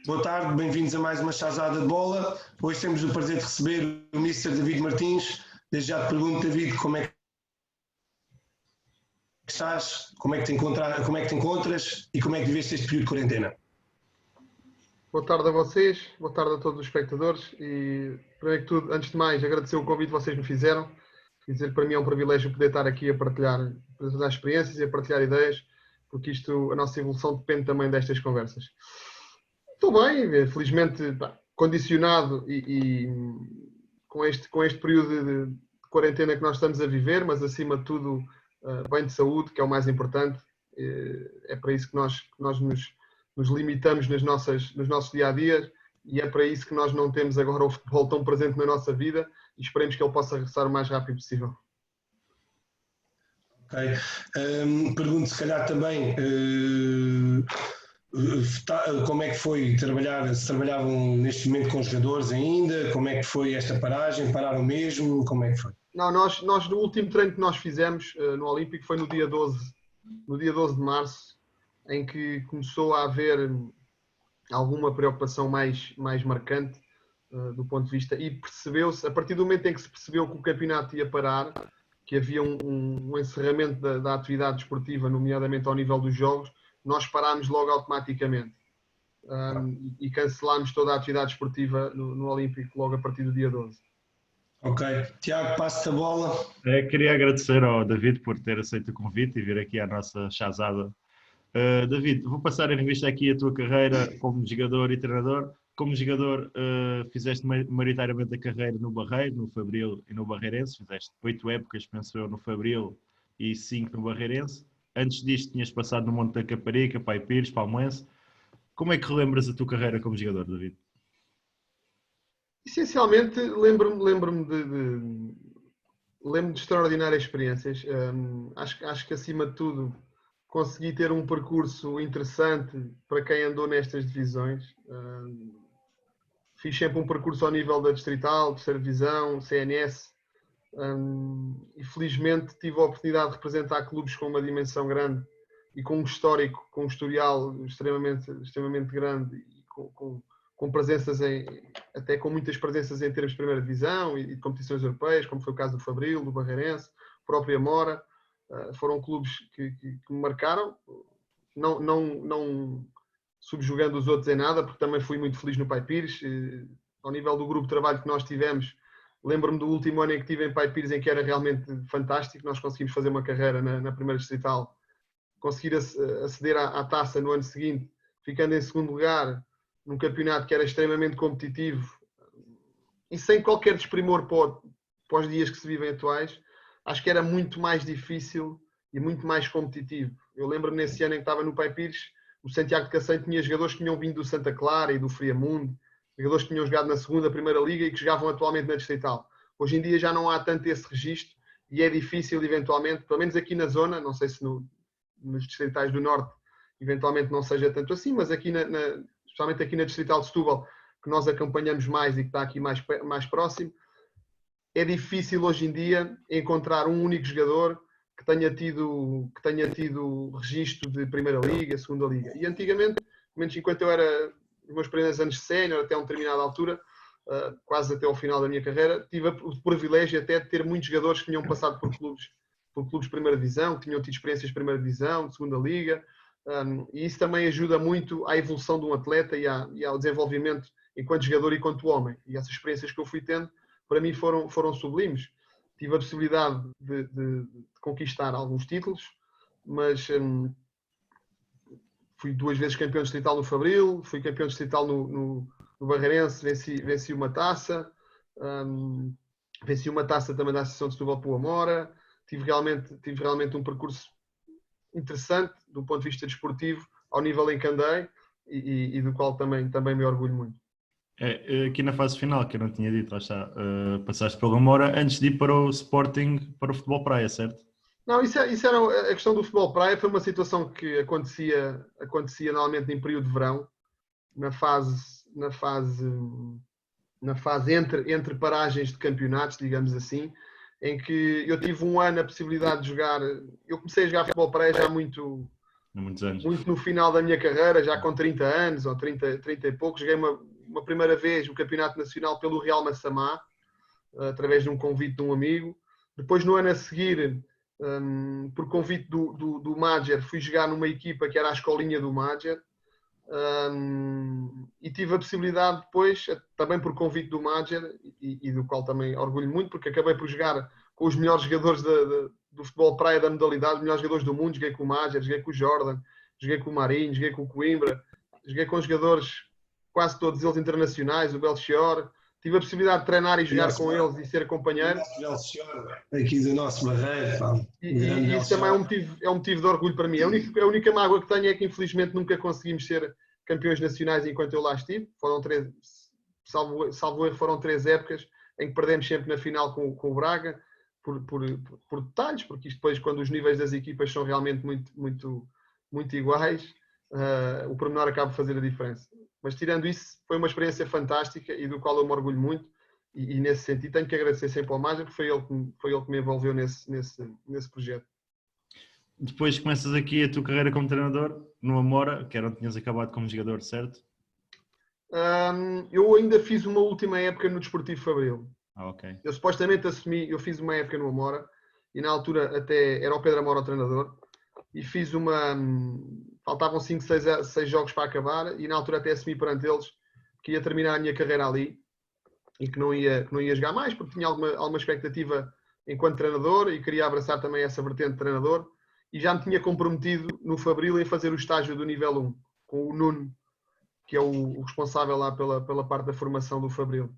Boa tarde, bem-vindos a mais uma chazada de bola. Hoje temos o prazer de receber o Mr. David Martins. Desde já te pergunto, David, como é que estás, como é que te encontras e como é que viveste este período de quarentena? Boa tarde a vocês, boa tarde a todos os espectadores e, primeiro que tudo, antes de mais, agradecer o convite que vocês me fizeram. Quer dizer, para mim é um privilégio poder estar aqui a partilhar experiências e a partilhar ideias, porque a nossa evolução depende também destas conversas. Estou bem, felizmente condicionado e com este período de quarentena que nós estamos a viver, mas acima de tudo, bem de saúde, que é o mais importante. É para isso que nós nos limitamos nos nossos dia-a-dias e é para isso que nós não temos agora o futebol tão presente na nossa vida e esperemos que ele possa regressar o mais rápido possível. Ok. Pergunto se calhar também como é que foi trabalhar, se trabalhavam neste momento com jogadores ainda, como é que foi esta paragem, pararam mesmo, como é que foi? Não, nós no último treino que nós fizemos no Olímpico foi no dia 12 de março, em que começou a haver alguma preocupação mais marcante do ponto de vista, e percebeu-se, a partir do momento em que se percebeu que o campeonato ia parar, que havia um encerramento da atividade desportiva, nomeadamente ao nível dos jogos, nós parámos logo automaticamente e cancelámos toda a atividade desportiva no Olímpico logo a partir do dia 12. Ok. Tiago, passo-te a bola. Queria agradecer ao David por ter aceito o convite e vir aqui à nossa chazada. David, vou passar em revista aqui a tua carreira como jogador e treinador. Como jogador, fizeste maioritariamente a carreira no Barreiro, no Fabril e no Barreirense. Fizeste 8 épocas, penso eu, no Fabril e 5 no Barreirense. Antes disto, tinhas passado no Monte da Caparica, Pai Pires, Palmoense. Como é que relembras a tua carreira como jogador, David? Essencialmente, lembro-me de extraordinárias experiências. Acho que, acima de tudo, consegui ter um percurso interessante para quem andou nestas divisões. Fiz sempre um percurso ao nível da Distrital, Terceira Divisão, CNS. E felizmente tive a oportunidade de representar clubes com uma dimensão grande e com um histórico, com um historial extremamente grande e com presenças até com muitas presenças em termos de primeira divisão e de competições europeias, como foi o caso do Fabril, do Barreirense, próprio Amora. Foram clubes que me marcaram, não subjugando os outros em nada, porque também fui muito feliz no Pai Pires. Ao nível do grupo de trabalho que nós tivemos, lembro-me do último ano em que estive em Pai Pires, em que era realmente fantástico. Nós conseguimos fazer uma carreira na primeira distrital, conseguir aceder à taça no ano seguinte, ficando em segundo lugar num campeonato que era extremamente competitivo e sem qualquer desprimor para os dias que se vivem atuais. Acho que era muito mais difícil e muito mais competitivo. Eu lembro-me nesse ano em que estava no Pai Pires, o Santiago de Cacém tinha jogadores que tinham vindo do Santa Clara e do Friamundo, jogadores que tinham jogado na segunda, primeira liga e que jogavam atualmente na distrital. Hoje em dia já não há tanto esse registro e é difícil eventualmente, pelo menos aqui na zona, não sei se nos distritais do Norte eventualmente não seja tanto assim, mas aqui especialmente aqui na distrital de Setúbal, que nós acompanhamos mais e que está aqui mais próximo, é difícil hoje em dia encontrar um único jogador que tenha tido registro de Primeira Liga, Segunda Liga. E antigamente, menos enquanto eu era nos meus primeiros anos de sénior, até uma determinada altura, quase até ao final da minha carreira, tive o privilégio até de ter muitos jogadores que tinham passado por clubes de Primeira Divisão, que tinham tido experiências de Primeira Divisão, de Segunda Liga, e isso também ajuda muito à evolução de um atleta e ao desenvolvimento enquanto jogador e enquanto homem. E essas experiências que eu fui tendo, para mim foram sublimes. Tive a possibilidade de conquistar alguns títulos, mas fui 2 vezes campeão distrital no Fabril, fui campeão distrital no Barreirense, venci uma taça, venci uma taça também da Associação de Setúbal pelo Amora. Tive realmente um percurso interessante do ponto de vista desportivo, ao nível em que andei e do qual também me orgulho muito. Aqui na fase final, que eu não tinha dito, lá está, passaste pelo Amora antes de ir para o Sporting, para o futebol praia, certo? Não, isso era a questão do futebol praia. Foi uma situação que acontecia normalmente em período de verão, na fase entre paragens de campeonatos, digamos assim, em que eu tive um ano a possibilidade de jogar. Eu comecei a jogar futebol praia já muito há muitos anos. Muito no final da minha carreira, já com 30 anos ou 30 e poucos, joguei uma primeira vez o Campeonato Nacional pelo Real Massamá, através de um convite de um amigo. Depois, no ano a seguir, por convite do Madjer, fui jogar numa equipa que era a Escolinha do Madjer. E tive a possibilidade depois, também por convite do Madjer, e do qual também orgulho muito, porque acabei por jogar com os melhores jogadores do futebol praia da modalidade, os melhores jogadores do mundo. Joguei com o Madjer, joguei com o Jordan, joguei com o Marinho, joguei com o Coimbra, joguei com jogadores quase todos eles internacionais, o Belchior. Tive a possibilidade de treinar e jogar com eles e ser companheiro. Aqui do nosso Barreiro. E isso também é um motivo de orgulho para mim. A única mágoa que tenho é que infelizmente nunca conseguimos ser campeões nacionais enquanto eu lá estive. Foram 3, salvo erro, foram 3 épocas em que perdemos sempre na final com o Braga, por detalhes, porque isto depois, quando os níveis das equipas são realmente muito iguais, o pormenor acaba por fazer a diferença. Mas tirando isso, foi uma experiência fantástica e do qual eu me orgulho muito, e nesse sentido tenho que agradecer sempre ao Madjer, porque foi ele que me envolveu nesse projeto. Depois começas aqui a tua carreira como treinador no Amora, que era onde tinhas acabado como jogador, certo? Eu ainda fiz uma última época no Desportivo Fabril. Ok. Eu supostamente eu fiz uma época no Amora, e na altura até era o Pedro Amora o treinador, e fiz faltavam 5, 6 jogos para acabar, e na altura até assumi perante eles que ia terminar a minha carreira ali e que não ia jogar mais, porque tinha alguma expectativa enquanto treinador e queria abraçar também essa vertente de treinador, e já me tinha comprometido no Fabril em fazer o estágio do nível 1 com o Nuno, que é o responsável lá pela parte da formação do Fabril.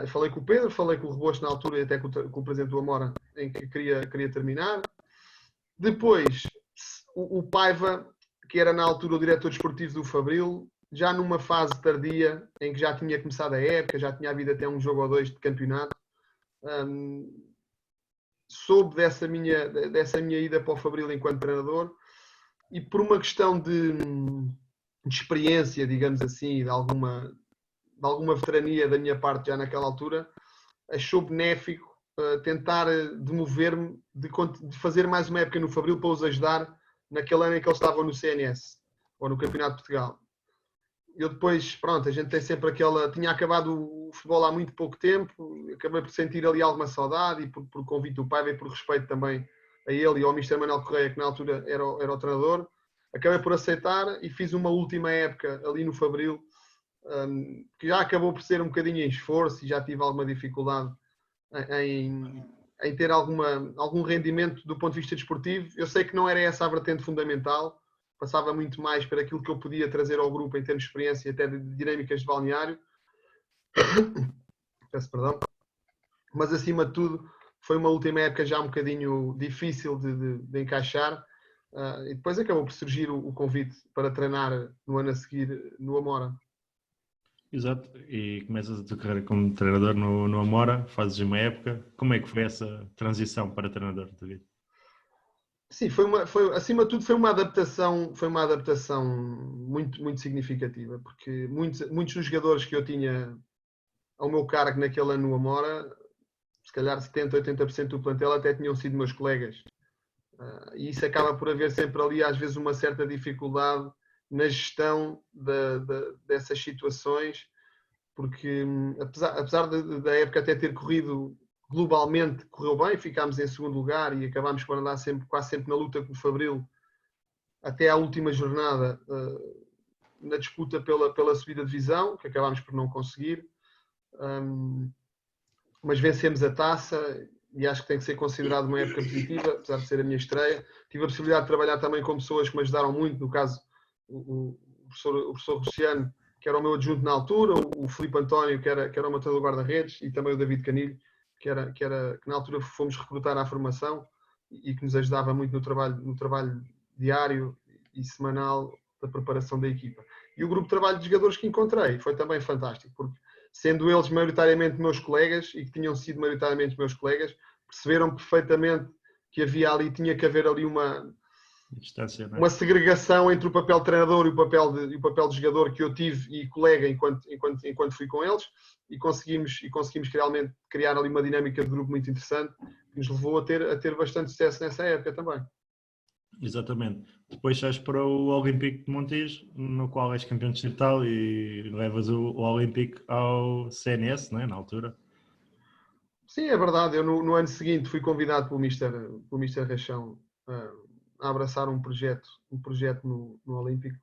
Falei com o Pedro, falei com o Rebosto na altura e até com o presidente do Amora, em que queria terminar. Depois, o Paiva, que era na altura o diretor desportivo do Fabril, já numa fase tardia, em que já tinha começado a época, já tinha havido até um jogo ou 2 de campeonato, soube dessa minha ida para o Fabril enquanto treinador, e por uma questão de experiência, digamos assim, de alguma veterania da minha parte já naquela altura, achou benéfico tentar demover-me de fazer mais uma época no Fabril para os ajudar naquele ano em que eles estavam no CNS ou no Campeonato de Portugal. Eu depois, pronto, a gente tem sempre tinha acabado o futebol há muito pouco tempo, acabei por sentir ali alguma saudade, e por convite do Paiva e por respeito também a ele e ao Mr. Manuel Correia, que na altura era o treinador, acabei por aceitar e fiz uma última época ali no Fabril, que já acabou por ser um bocadinho em esforço e já tive alguma dificuldade em ter algum rendimento do ponto de vista desportivo. Eu sei que não era essa a vertente fundamental, passava muito mais para aquilo que eu podia trazer ao grupo em termos de experiência e até de dinâmicas de balneário. Peço perdão. Mas acima de tudo foi uma última época já um bocadinho difícil de encaixar, e depois acabou por surgir o convite para treinar no ano a seguir no Amora. Exato, e começas a tua carreira como treinador no Amora, fazes uma época. Como é que foi essa transição para treinador, David? Sim, acima de tudo foi uma adaptação muito, muito significativa, porque muitos dos jogadores que eu tinha ao meu cargo naquele ano no Amora, se calhar 70%, 80% do plantel até tinham sido meus colegas. E isso acaba por haver sempre ali às vezes uma certa dificuldade na gestão dessas situações, porque apesar da época até ter corrido globalmente, correu bem, ficámos em segundo lugar e acabámos por andar quase sempre na luta com o Fabril até à última jornada, na disputa pela subida de divisão, que acabámos por não conseguir, mas vencemos a taça e acho que tem que ser considerado uma época positiva, apesar de ser a minha estreia. Tive a possibilidade de trabalhar também com pessoas que me ajudaram muito, no caso o professor Luciano, que era o meu adjunto na altura, o Filipe António, que era o meu treinador guarda-redes, e também o David Canilho, que na altura fomos recrutar à formação e que nos ajudava muito no trabalho diário e semanal da preparação da equipa. E o grupo de trabalho de jogadores que encontrei foi também fantástico, porque sendo eles maioritariamente meus colegas e que tinham sido maioritariamente meus colegas, perceberam perfeitamente que tinha que haver ali uma segregação entre o papel de treinador e o papel de jogador que eu tive e colega enquanto fui com eles, e conseguimos realmente criar ali uma dinâmica de grupo muito interessante, que nos levou a ter bastante sucesso nessa época também. Exatamente. Depois sais para o Olímpico de Montijo, no qual és campeão distrital e levas o Olímpico ao CNS, né, na altura. Sim, é verdade. Eu no ano seguinte fui convidado pelo Mister Rachão a abraçar um projeto no Olímpico.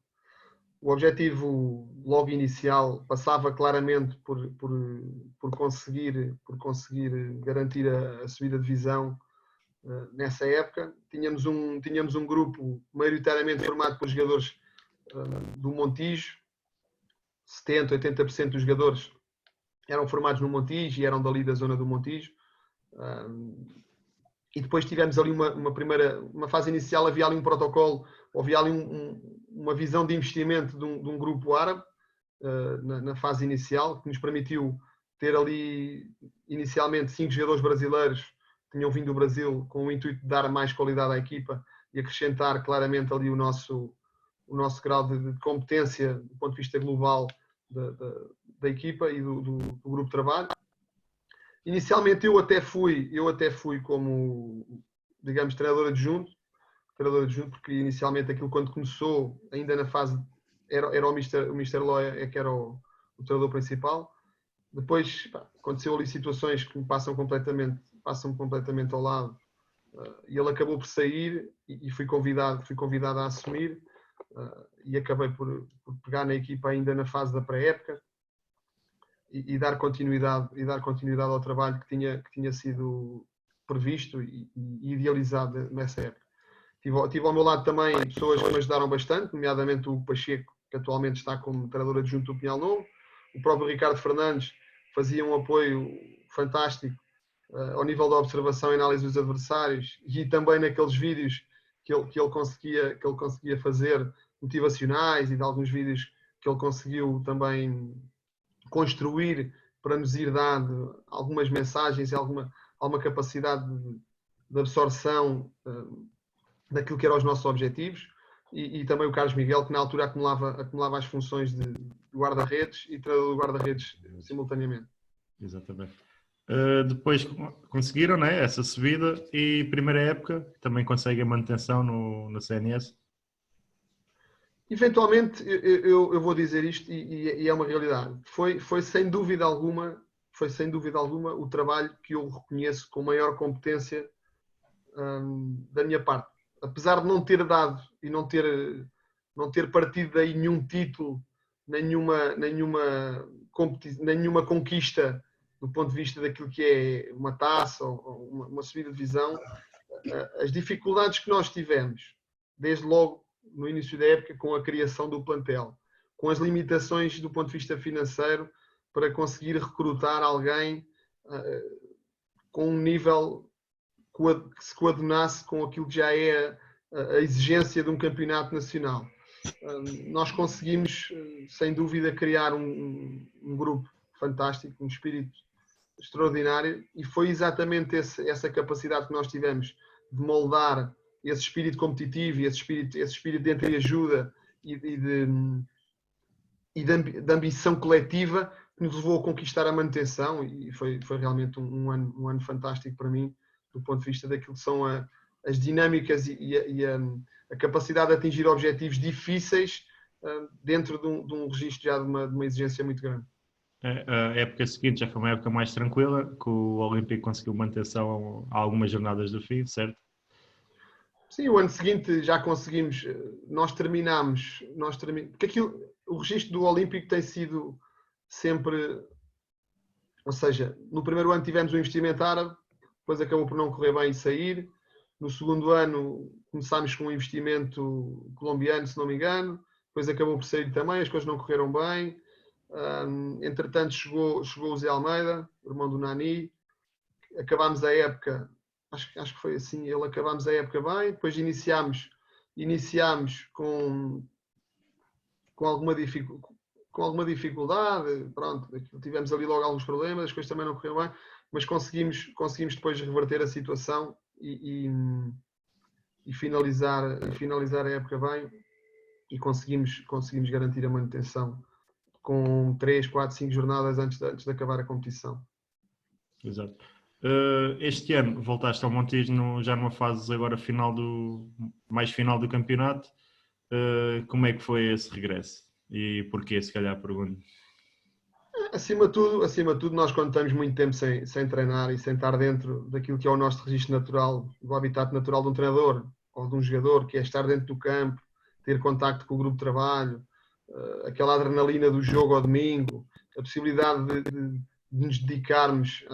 O objetivo logo inicial passava claramente por conseguir garantir a subida de divisão nessa época. Tínhamos um grupo maioritariamente formado por jogadores do Montijo, 70%, 80% dos jogadores eram formados no Montijo e eram dali da zona do Montijo. E depois tivemos ali uma fase inicial, havia ali um protocolo, havia ali uma visão de investimento de um grupo árabe na fase inicial, que nos permitiu ter ali inicialmente 5 jogadores brasileiros que tinham vindo do Brasil com o intuito de dar mais qualidade à equipa e acrescentar claramente ali o nosso grau de competência do ponto de vista global da equipa e do grupo de trabalho. Inicialmente eu até fui como, digamos, treinador adjunto, porque inicialmente aquilo quando começou, ainda na fase, era o Mr. Loya que era o treinador principal. Depois aconteceu ali situações que me passam completamente ao lado e ele acabou por sair e fui convidado a assumir e acabei por pegar na equipa ainda na fase da pré-época e dar continuidade ao trabalho que tinha sido previsto e idealizado nessa época. Tive ao meu lado também pessoas que me ajudaram bastante, nomeadamente o Pacheco, que atualmente está como treinador adjunto do Pinhal Novo. O próprio Ricardo Fernandes fazia um apoio fantástico ao nível da observação e análise dos adversários e também naqueles vídeos que ele conseguia fazer motivacionais e de alguns vídeos que ele conseguiu também construir para nos ir dando algumas mensagens e alguma capacidade de absorção daquilo que eram os nossos objetivos e também o Carlos Miguel, que na altura acumulava as funções de guarda-redes e treinador de guarda-redes simultaneamente. Exatamente. Depois conseguiram, né, essa subida e primeira época também conseguem manutenção no CNS? Eventualmente, eu vou dizer isto e é uma realidade. Foi sem dúvida alguma o trabalho que eu reconheço com maior competência da minha parte. Apesar de não ter dado e não ter partido daí nenhum título, nenhuma conquista do ponto de vista daquilo que é uma taça ou uma subida de divisão, as dificuldades que nós tivemos, desde logo no início da época, com a criação do plantel, com as limitações do ponto de vista financeiro para conseguir recrutar alguém com um nível que se coadunasse com aquilo que já é a exigência de um campeonato nacional. Nós conseguimos, sem dúvida, criar um grupo fantástico, um espírito extraordinário e foi exatamente essa capacidade que nós tivemos de moldar esse espírito competitivo e esse espírito de entreajuda e de ambição coletiva que nos levou a conquistar a manutenção e foi realmente um ano fantástico para mim do ponto de vista daquilo que são as dinâmicas e a capacidade de atingir objetivos difíceis dentro de um registro já de uma exigência muito grande. A época seguinte já foi uma época mais tranquila, que o Olímpico conseguiu manutenção a algumas jornadas do fim, certo? Sim, o ano seguinte já conseguimos, nós terminamos, porque o registro do Olímpico tem sido sempre, ou seja, no primeiro ano tivemos um investimento árabe, depois acabou por não correr bem e sair, no segundo ano começámos com um investimento colombiano, se não me engano, depois acabou por sair também, as coisas não correram bem, entretanto chegou o Zé Almeida, irmão do Nani, acabámos a época, acho que foi assim, acabámos a época bem, depois iniciámos com alguma dificuldade, pronto, tivemos ali logo alguns problemas, as coisas também não correram bem, mas conseguimos depois reverter a situação e finalizar a época bem e conseguimos garantir a manutenção com 3, 4, 5 jornadas antes de acabar a competição. Exato. Este ano voltaste ao Montijo já numa fase agora mais final do campeonato. Como é que foi esse regresso? E porquê, se calhar, pergunto? Acima de tudo, nós quando estamos muito tempo sem treinar e sem estar dentro daquilo que é o nosso registro natural, do habitat natural de um treinador ou de um jogador, que é estar dentro do campo, ter contacto com o grupo de trabalho, aquela adrenalina do jogo ao domingo, a possibilidade de nos dedicarmos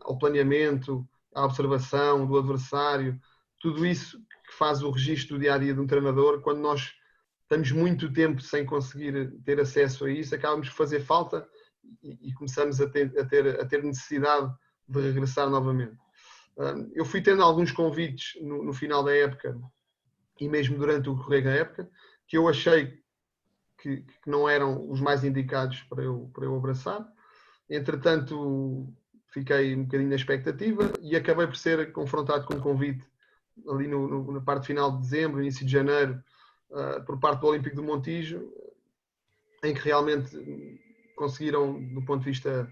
ao planeamento, à observação do adversário, tudo isso que faz o registro do dia-a-dia de um treinador, quando nós estamos muito tempo sem conseguir ter acesso a isso, acabamos por fazer falta e começamos a ter necessidade de regressar novamente. Eu fui tendo alguns convites no final da época e mesmo durante o correr da época, que eu achei que não eram os mais indicados para eu abraçar. Entretanto, fiquei um bocadinho na expectativa e acabei por ser confrontado com um convite ali na parte final de dezembro, início de janeiro, por parte do Olímpico do Montijo, em que realmente conseguiram, do ponto de vista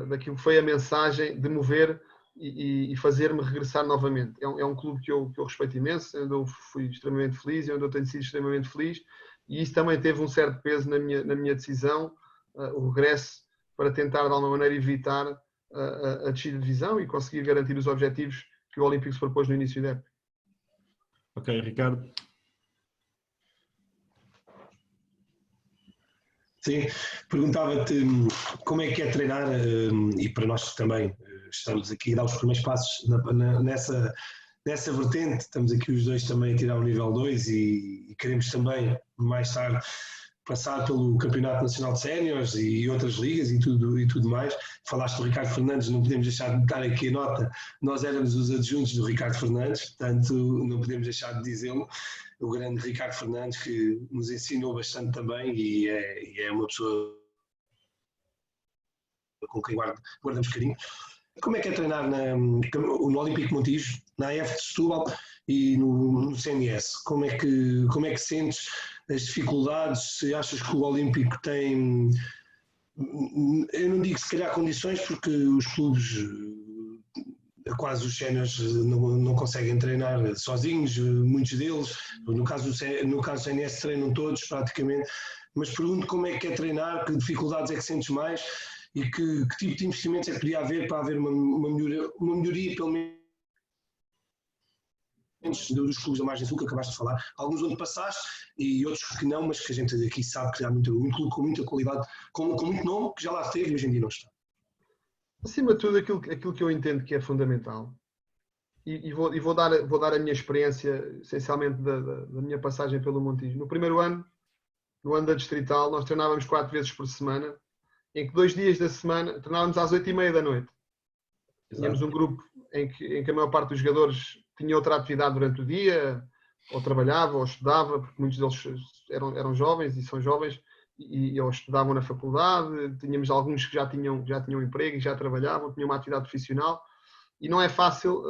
daquilo que foi a mensagem, de mover e fazer-me regressar novamente. É um clube que eu respeito imenso, onde eu fui extremamente feliz e onde eu tenho sido extremamente feliz, e isso também teve um certo peso na minha decisão, o regresso, para tentar de alguma maneira evitar a descida de divisão e conseguir garantir os objetivos que o Olímpico se propôs no início da época. Ok, Ricardo. Sim, perguntava-te como é que é treinar, e para nós também estamos aqui a dar os primeiros passos nessa vertente, estamos aqui os dois também a tirar o nível 2 e queremos também mais tarde passar pelo Campeonato Nacional de Séniores e outras ligas e tudo mais. Falaste do Ricardo Fernandes, não podemos deixar de dar aqui a nota, nós éramos os adjuntos do Ricardo Fernandes, portanto não podemos deixar de dizê-lo. O grande Ricardo Fernandes, que nos ensinou bastante também e é uma pessoa com quem guardamos carinho. Como é que é treinar no Olímpico Montijo, na AF de Setúbal e no CNS? Como é que sentes as dificuldades? Se achas que o Olímpico tem, eu não digo se calhar condições, porque os clubes, quase os séniores, não conseguem treinar sozinhos, muitos deles, no caso do CNS treinam todos praticamente, mas pergunto como é que é treinar, que dificuldades é que sentes mais e que tipo de investimentos é que podia haver para haver uma melhoria pelo menos dos clubes da Margem Sul que acabaste de falar, alguns onde passaste e outros que não, mas que a gente aqui sabe que há um clube com muita qualidade, com muito nome, que já lá esteve e hoje em dia não está. Acima de tudo, aquilo que eu entendo que é fundamental, e vou dar a minha experiência, essencialmente da minha passagem pelo Montijo. No primeiro ano, no ano da Distrital, nós treinávamos 4 vezes por semana, em que 2 dias da semana treinávamos às 8h30 da noite. Tínhamos um grupo em que a maior parte dos jogadores tinha outra atividade durante o dia, ou trabalhava, ou estudava, porque muitos deles eram jovens e são jovens, e ou estudavam na faculdade. Tínhamos alguns que já tinham emprego e já trabalhavam, tinham uma atividade profissional, e não é fácil,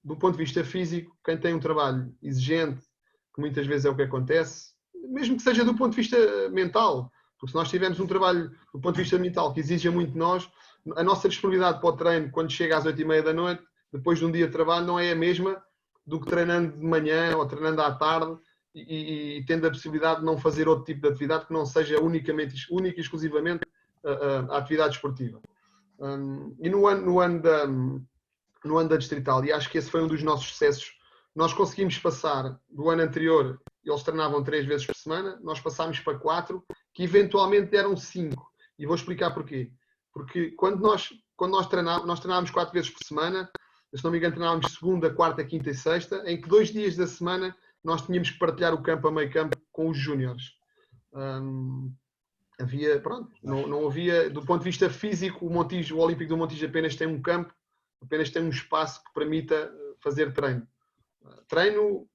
do ponto de vista físico, quem tem um trabalho exigente, que muitas vezes é o que acontece, mesmo que seja do ponto de vista mental, porque se nós tivermos um trabalho do ponto de vista mental que exija muito de nós, a nossa disponibilidade para o treino, quando chega às 8h30 da noite, depois de um dia de trabalho, não é a mesma do que treinando de manhã ou treinando à tarde e tendo a possibilidade de não fazer outro tipo de atividade que não seja única e exclusivamente a atividade esportiva. E no ano da Distrital, e acho que esse foi um dos nossos sucessos, nós conseguimos passar do ano anterior, eles treinavam 3 vezes por semana, nós passámos para 4, que eventualmente deram 5. E vou explicar porquê. Porque quando nós treinávamos 4 vezes por semana, se não me engano, treinávamos segunda, quarta, quinta e sexta, em que 2 dias da semana nós tínhamos que partilhar o campo a meio campo com os júniores. Não havia, do ponto de vista físico, o Olímpico do Montijo apenas tem um campo, apenas tem um espaço que permita fazer treino. Treino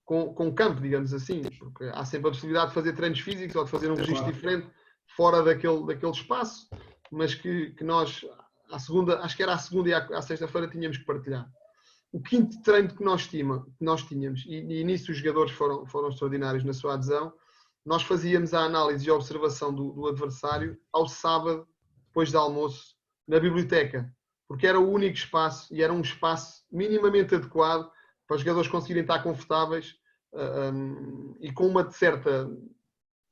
com campo, digamos assim, porque há sempre a possibilidade de fazer treinos físicos ou de fazer um registro diferente fora daquele espaço, mas que nós, acho que era à segunda e à sexta-feira, tínhamos que partilhar. O quinto treino que nós tínhamos, e nisso os jogadores foram extraordinários na sua adesão, nós fazíamos a análise e a observação do adversário ao sábado, depois do almoço, na biblioteca. porque era o único espaço e era um espaço minimamente adequado para os jogadores conseguirem estar confortáveis e com uma certa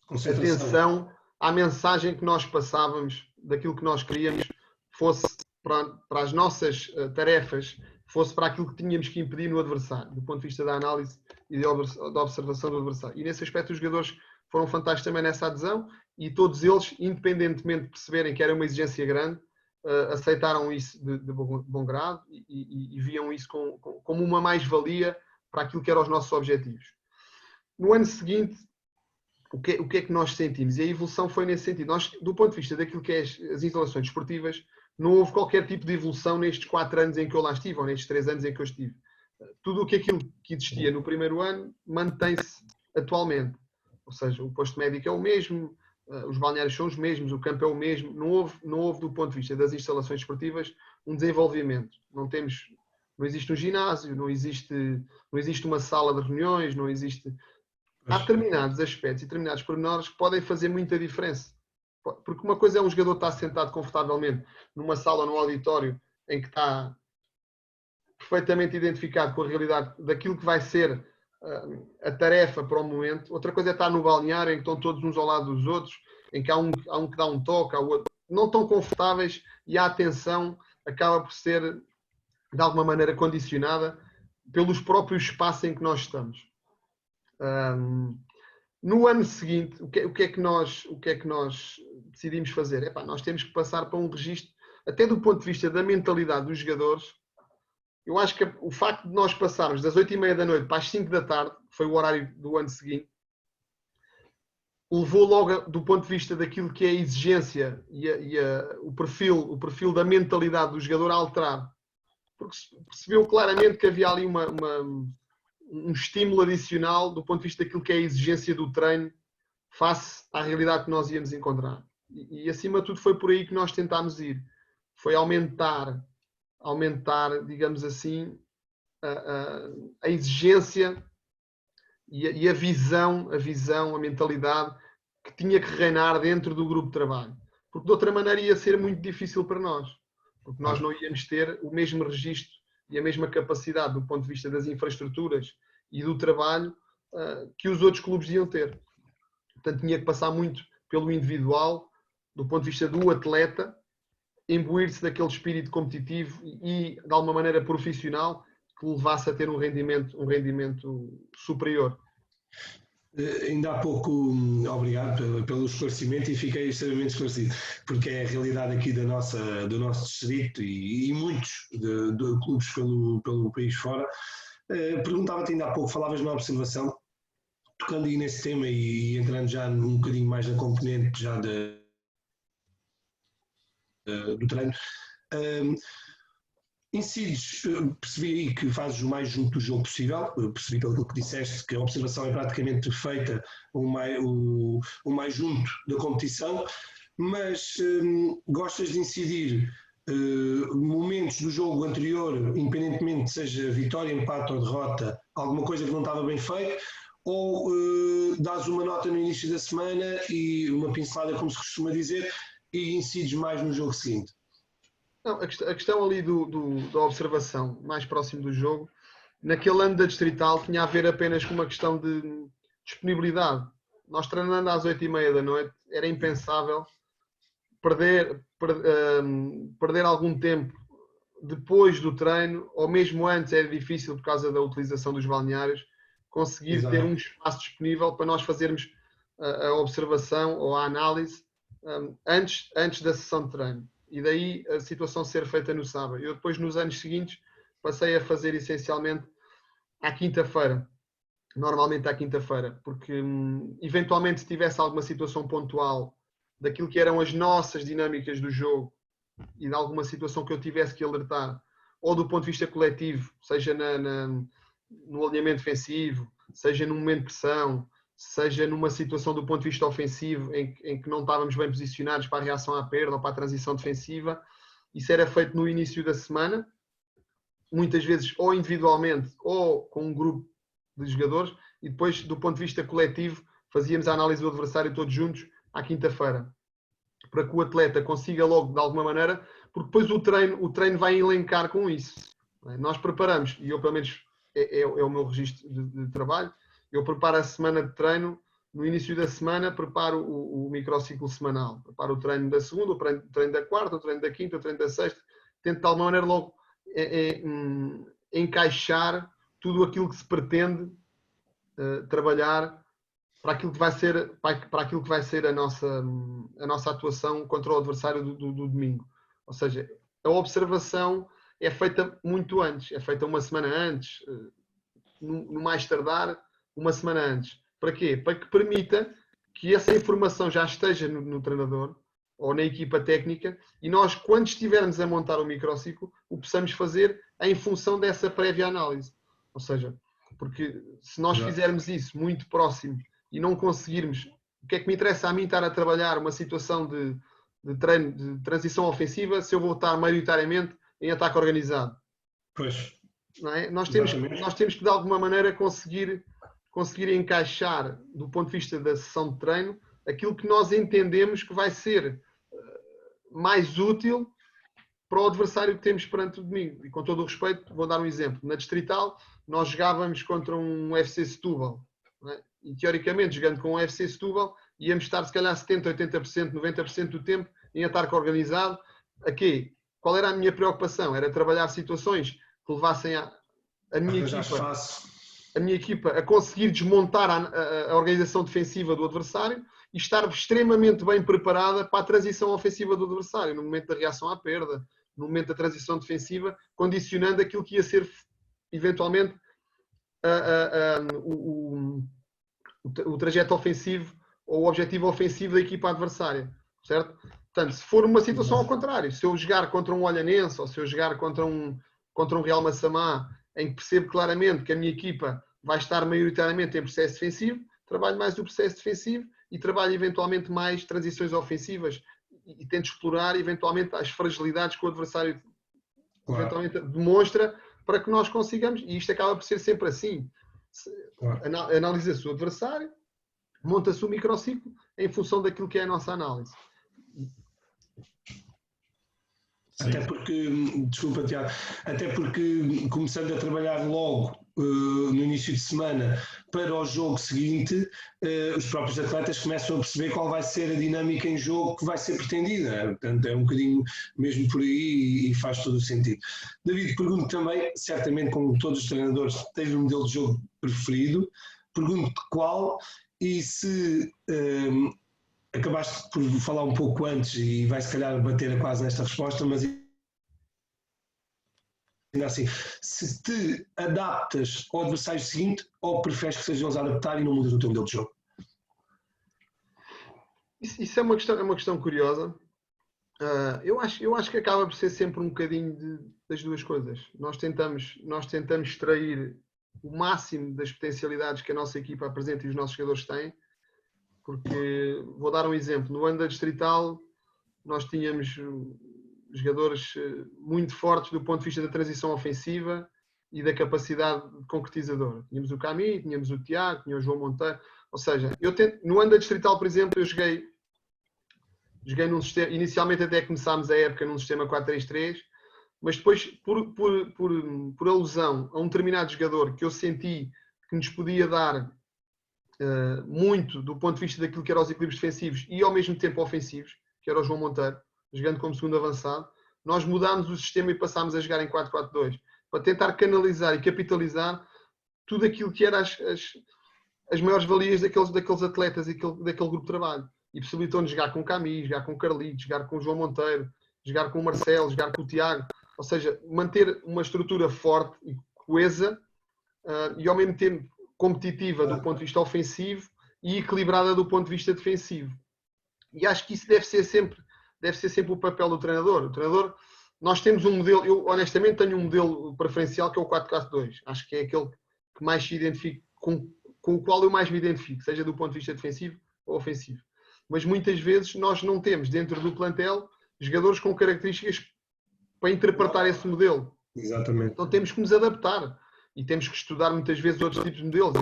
atenção à mensagem que nós passávamos, daquilo que nós queríamos, fosse para as nossas tarefas, fosse para aquilo que tínhamos que impedir no adversário, do ponto de vista da análise e da observação do adversário. E nesse aspecto os jogadores foram fantásticos também nessa adesão e todos eles, independentemente de perceberem que era uma exigência grande, aceitaram isso de bom grado e viam isso como uma mais-valia para aquilo que eram os nossos objetivos. No ano seguinte, o que é que nós sentimos? E a evolução foi nesse sentido. Nós, do ponto de vista daquilo que é as instalações desportivas, não houve qualquer tipo de evolução nestes 4 anos em que eu lá estive, ou nestes 3 anos em que eu estive. Tudo aquilo que existia no primeiro ano mantém-se atualmente. Ou seja, o posto médico é o mesmo, os balneários são os mesmos, o campo é o mesmo. Não houve do ponto de vista das instalações desportivas, um desenvolvimento. Não existe um ginásio, não existe uma sala de reuniões, não existe... Há determinados aspectos e determinados pormenores que podem fazer muita diferença. Porque uma coisa é um jogador estar sentado confortavelmente numa sala ou num auditório em que está perfeitamente identificado com a realidade daquilo que vai ser a tarefa para o momento. Outra coisa é estar no balneário em que estão todos uns ao lado dos outros, em que há um que dá um toque, há o outro. Não estão confortáveis e a atenção acaba por ser, de alguma maneira, condicionada pelos próprios espaços em que nós estamos. No ano seguinte, o que é que nós decidimos fazer? Nós temos que passar para um registro, até do ponto de vista da mentalidade dos jogadores. Eu acho que o facto de nós passarmos das 8h30 da noite para as 5 da tarde, foi o horário do ano seguinte, levou logo, do ponto de vista daquilo que é a exigência o perfil da mentalidade do jogador a alterar. Porque se percebeu claramente que havia ali um estímulo adicional do ponto de vista daquilo que é a exigência do treino face à realidade que nós íamos encontrar. E acima de tudo foi por aí que nós tentámos ir. Foi aumentar, digamos assim, a exigência e a visão, a mentalidade que tinha que reinar dentro do grupo de trabalho. Porque de outra maneira ia ser muito difícil para nós. Porque nós não íamos ter o mesmo registro e a mesma capacidade do ponto de vista das infraestruturas e do trabalho que os outros clubes iam ter. Portanto, tinha que passar muito pelo individual, do ponto de vista do atleta, imbuir-se daquele espírito competitivo e, de alguma maneira, profissional, que levasse a ter um rendimento superior. Ainda há pouco, obrigado pelo esclarecimento e fiquei extremamente esclarecido, porque é a realidade aqui do nosso distrito e muitos de clubes pelo país fora. Perguntava-te ainda há pouco, falavas numa observação, tocando aí nesse tema e entrando já um bocadinho mais na componente já do treino. Incides, percebi aí que fazes o mais junto do jogo possível, percebi pelo que disseste que a observação é praticamente feita o mais junto da competição, mas gostas de incidir momentos do jogo anterior, independentemente seja vitória, empate ou derrota, alguma coisa que não estava bem feita, ou dás uma nota no início da semana e uma pincelada, como se costuma dizer, e incides mais no jogo seguinte? Não, a questão ali da observação mais próximo do jogo, naquele ano da Distrital, tinha a ver apenas com uma questão de disponibilidade. Nós treinando às 8h30 da noite, era impensável perder algum tempo depois do treino, ou mesmo antes era difícil por causa da utilização dos balneários, conseguir Exato. Ter um espaço disponível para nós fazermos a observação ou a análise antes da sessão de treino. E daí a situação ser feita no sábado. Eu depois, nos anos seguintes, passei a fazer essencialmente à quinta-feira. Normalmente à quinta-feira. Porque, eventualmente, se tivesse alguma situação pontual daquilo que eram as nossas dinâmicas do jogo e de alguma situação que eu tivesse que alertar, ou do ponto de vista coletivo, seja no alinhamento defensivo, seja no momento de pressão, seja numa situação do ponto de vista ofensivo em que não estávamos bem posicionados para a reação à perda ou para a transição defensiva, isso era feito no início da semana, muitas vezes ou individualmente ou com um grupo de jogadores, e depois do ponto de vista coletivo fazíamos a análise do adversário todos juntos à quinta-feira, para que o atleta consiga logo de alguma maneira, porque depois o treino vai elencar com isso. Nós preparamos, e eu pelo menos é o meu registro de trabalho, eu preparo a semana de treino, no início da semana preparo o microciclo semanal, preparo o treino da segunda, o treino da quarta, o treino da quinta, o treino da sexta, tento de alguma maneira logo encaixar tudo aquilo que se pretende trabalhar para aquilo que vai ser a nossa atuação contra o adversário do domingo. Ou seja, a observação é feita muito antes, é feita uma semana antes, no mais tardar, uma semana antes. Para quê? Para que permita que essa informação já esteja no treinador ou na equipa técnica e nós, quando estivermos a montar o microciclo, o possamos fazer em função dessa prévia análise. Ou seja, porque se nós fizermos isso muito próximo e não conseguirmos, o que é que me interessa a mim estar a trabalhar uma situação de treino, de transição ofensiva, se eu vou estar maioritariamente em ataque organizado? Pois. Não é? Nós temos que de alguma maneira conseguir encaixar, do ponto de vista da sessão de treino, aquilo que nós entendemos que vai ser mais útil para o adversário que temos perante o domingo. E com todo o respeito, vou dar um exemplo. Na Distrital, nós jogávamos contra um FC Setúbal. Não é? E teoricamente, jogando com um FC Setúbal, íamos estar se calhar 70%, 80%, 90% do tempo em ataque organizado. Aqui, qual era a minha preocupação? Era trabalhar situações que levassem a minha equipa a conseguir desmontar a organização defensiva do adversário e estar extremamente bem preparada para a transição ofensiva do adversário, no momento da reação à perda, no momento da transição defensiva, condicionando aquilo que ia ser eventualmente o trajeto ofensivo ou o objetivo ofensivo da equipa adversária, certo? Portanto, se for uma situação ao contrário, se eu jogar contra um Olhanense ou se eu jogar contra um Real Massamá, em que percebo claramente que a minha equipa vai estar maioritariamente em processo defensivo, trabalho mais o processo defensivo e trabalho eventualmente mais transições ofensivas e tento explorar eventualmente as fragilidades que o adversário eventualmente demonstra para que nós consigamos, e isto acaba por ser sempre assim. Analisa-se o adversário, monta-se o microciclo em função daquilo que é a nossa análise. Até porque, desculpa Tiago, até porque começando a trabalhar logo no início de semana para o jogo seguinte, os próprios atletas começam a perceber qual vai ser a dinâmica em jogo que vai ser pretendida. Portanto, é um bocadinho mesmo por aí e faz todo o sentido. David, pergunto também, certamente como todos os treinadores, tens um modelo de jogo preferido, pergunto qual e se... acabaste por falar um pouco antes e vai se calhar bater quase nesta resposta, mas ainda assim, se te adaptas ao adversário seguinte ou preferes que sejam eles a adaptar e não mudas o teu modelo de jogo? Isso é uma questão curiosa. Eu acho que acaba por ser sempre um bocadinho das duas coisas. Nós tentamos extrair o máximo das potencialidades que a nossa equipa apresenta e os nossos jogadores têm. Porque, vou dar um exemplo, no ano da Distrital nós tínhamos jogadores muito fortes do ponto de vista da transição ofensiva e da capacidade concretizadora. Tínhamos o Camille, tínhamos o Tiago, tínhamos o João Monteiro. Ou seja, no ano da Distrital, por exemplo, eu joguei num sistema, inicialmente até começámos a época num sistema 4-3-3, mas depois, por alusão a um determinado jogador que eu senti que nos podia dar muito do ponto de vista daquilo que eram os equilíbrios defensivos e ao mesmo tempo ofensivos, que era o João Monteiro, jogando como segundo avançado, nós mudámos o sistema e passámos a jogar em 4-4-2, para tentar canalizar e capitalizar tudo aquilo que eram as maiores valias daqueles atletas e daquele grupo de trabalho. E possibilitou-nos jogar com o Camille, jogar com o Carlitos, jogar com o João Monteiro, jogar com o Marcelo, jogar com o Tiago. Ou seja, manter uma estrutura forte e coesa e ao mesmo tempo competitiva do ponto de vista ofensivo e equilibrada do ponto de vista defensivo. E acho que isso deve ser sempre o papel do treinador. O treinador, nós temos um modelo, eu honestamente tenho um modelo preferencial que é o 4-4-2. Acho que é aquele que mais se identifica, com o qual eu mais me identifico, seja do ponto de vista defensivo ou ofensivo. Mas muitas vezes nós não temos dentro do plantel jogadores com características para interpretar esse modelo. Exatamente. Então temos que nos adaptar. E temos que estudar muitas vezes outros tipos de modelos.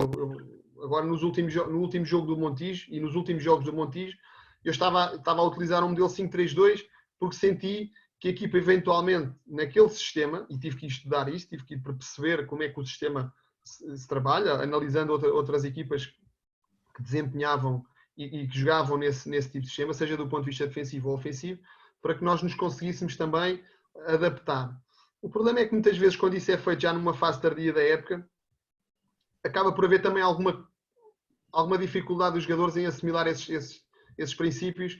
Agora, no último jogo do Montijo e nos últimos jogos do Montijo, eu estava a utilizar um modelo 5-3-2 porque senti que a equipa eventualmente, naquele sistema, e tive que estudar isso, tive que ir para perceber como é que o sistema se trabalha, analisando outras equipas que desempenhavam e que jogavam nesse tipo de sistema, seja do ponto de vista defensivo ou ofensivo, para que nós nos conseguíssemos também adaptar. O problema é que muitas vezes, quando isso é feito já numa fase tardia da época, acaba por haver também alguma dificuldade dos jogadores em assimilar esses princípios,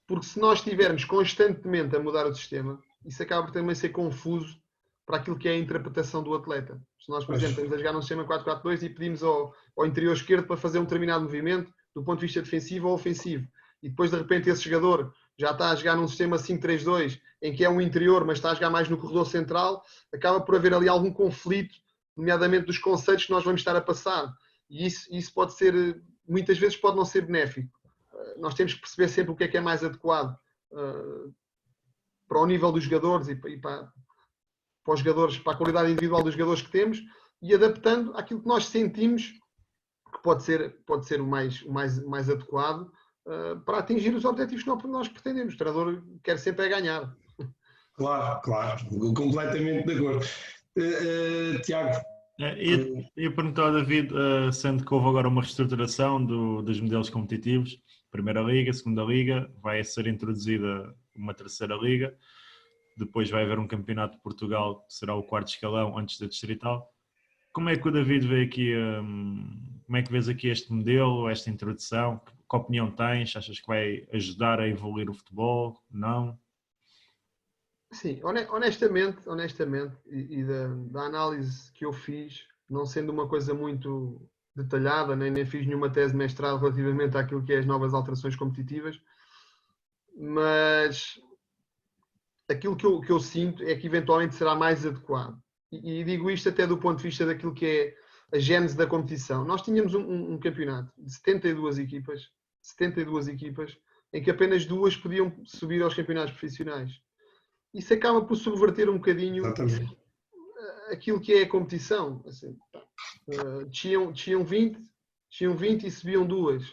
porque se nós estivermos constantemente a mudar o sistema, isso acaba por também ser confuso para aquilo que é a interpretação do atleta. Se nós, por exemplo, estamos a jogar num sistema 4-4-2 e pedimos ao interior esquerdo para fazer um determinado movimento do ponto de vista defensivo ou ofensivo, e depois de repente esse jogador já está a jogar num sistema 5-3-2 em que é um interior, mas está a jogar mais no corredor central, acaba por haver ali algum conflito, nomeadamente dos conceitos que nós vamos estar a passar. E isso pode ser, muitas vezes pode não ser benéfico. Nós temos que perceber sempre o que é mais adequado para o nível dos jogadores e para os jogadores, para a qualidade individual dos jogadores que temos, e adaptando àquilo que nós sentimos que pode ser o mais adequado para atingir os objetivos que nós pretendemos. O treinador quer sempre ganhar. Claro, completamente de acordo. Tiago. Eu pergunto ao David, sendo que houve agora uma reestruturação dos modelos competitivos, Primeira Liga, Segunda Liga, vai ser introduzida uma Terceira Liga, depois vai haver um campeonato de Portugal, que será o quarto escalão antes da distrital. Como é que o David vê aqui, como é que vês aqui este modelo, esta introdução? Que opinião tens? Achas que vai ajudar a evoluir o futebol? Não? Sim, honestamente, e da análise que eu fiz, não sendo uma coisa muito detalhada, nem fiz nenhuma tese de mestrado relativamente àquilo que é as novas alterações competitivas, mas aquilo que eu sinto é que eventualmente será mais adequado. E digo isto até do ponto de vista daquilo que é a gênese da competição. Nós tínhamos um campeonato de 72 equipas, em que apenas 2 podiam subir aos campeonatos profissionais. Isso acaba por subverter um bocadinho aquilo que é a competição. Assim, tinham 20 e subiam 2.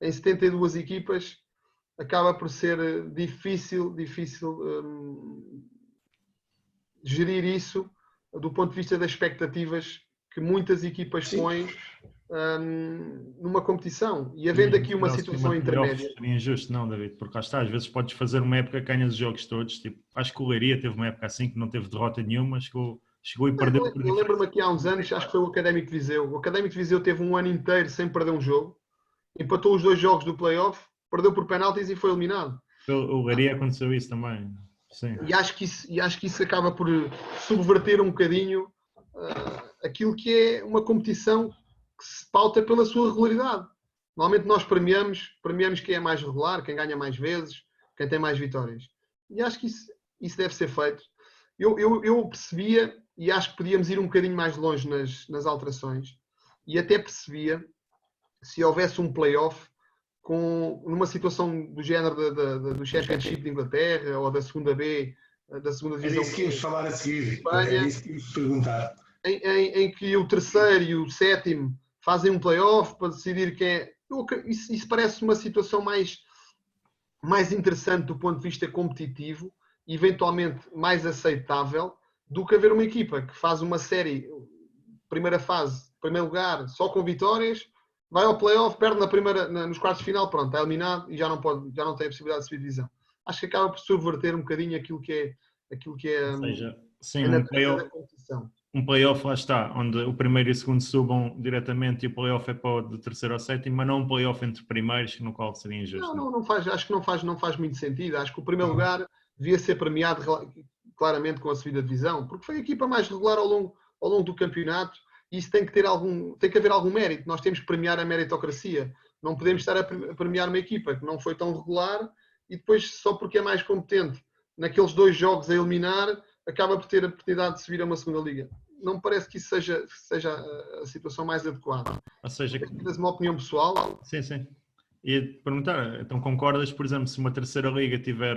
Em 72 equipas acaba por ser difícil gerir isso do ponto de vista das expectativas que muitas equipas põem numa competição. E havendo aqui uma situação intermédia. Seria injusto, não, David? Porque lá está, às vezes podes fazer uma época que ganhas os jogos todos. Tipo, acho que o Leiria teve uma época assim que não teve derrota nenhuma, chegou e perdeu. Eu lembro-me aqui há uns anos, acho que foi o Académico de Viseu. O Académico de Viseu teve um ano inteiro sem perder um jogo, empatou os 2 jogos do play-off, perdeu por penaltis e foi eliminado. O Leiria aconteceu isso também. Sim. E acho que isso acaba por subverter um bocadinho aquilo que é uma competição que se pauta pela sua regularidade. Normalmente nós premiamos quem é mais regular, quem ganha mais vezes, quem tem mais vitórias. E acho que isso deve ser feito. Eu percebia, e acho que podíamos ir um bocadinho mais longe nas alterações, e até percebia se houvesse um play-off numa situação do género do Championship de Inglaterra ou da segunda B, da segunda divisão. É isso que íamos falar a seguir. É isso que íamos perguntar. Em que o terceiro e o sétimo fazem um play-off para decidir quem é. Isso parece uma situação mais interessante do ponto de vista competitivo, eventualmente mais aceitável, do que haver uma equipa que faz uma série, primeira fase, primeiro lugar, só com vitórias, vai ao play-off, perde nos quartos de final, pronto, está eliminado e já não tem a possibilidade de subir divisão. Acho que acaba por subverter um bocadinho aquilo que é Ou seja, sim, a natureza da competição. Um play-off lá está, onde o primeiro e o segundo subam diretamente e o play-off é para o de terceiro ou sétimo, mas não um play-off entre primeiros, no qual seria injusto. Não faz, acho que não faz muito sentido. Acho que o primeiro lugar devia ser premiado claramente com a subida de divisão, porque foi a equipa mais regular ao longo do campeonato, e isso tem que haver algum mérito. Nós temos que premiar a meritocracia. Não podemos estar a premiar uma equipa que não foi tão regular e depois, só porque é mais competente naqueles 2 jogos a eliminar, acaba por ter a oportunidade de subir a uma segunda liga. Não me parece que isso seja a situação mais adequada. Ou seja, tens uma opinião pessoal? Sim. E perguntar, então concordas, por exemplo, se uma terceira liga tiver,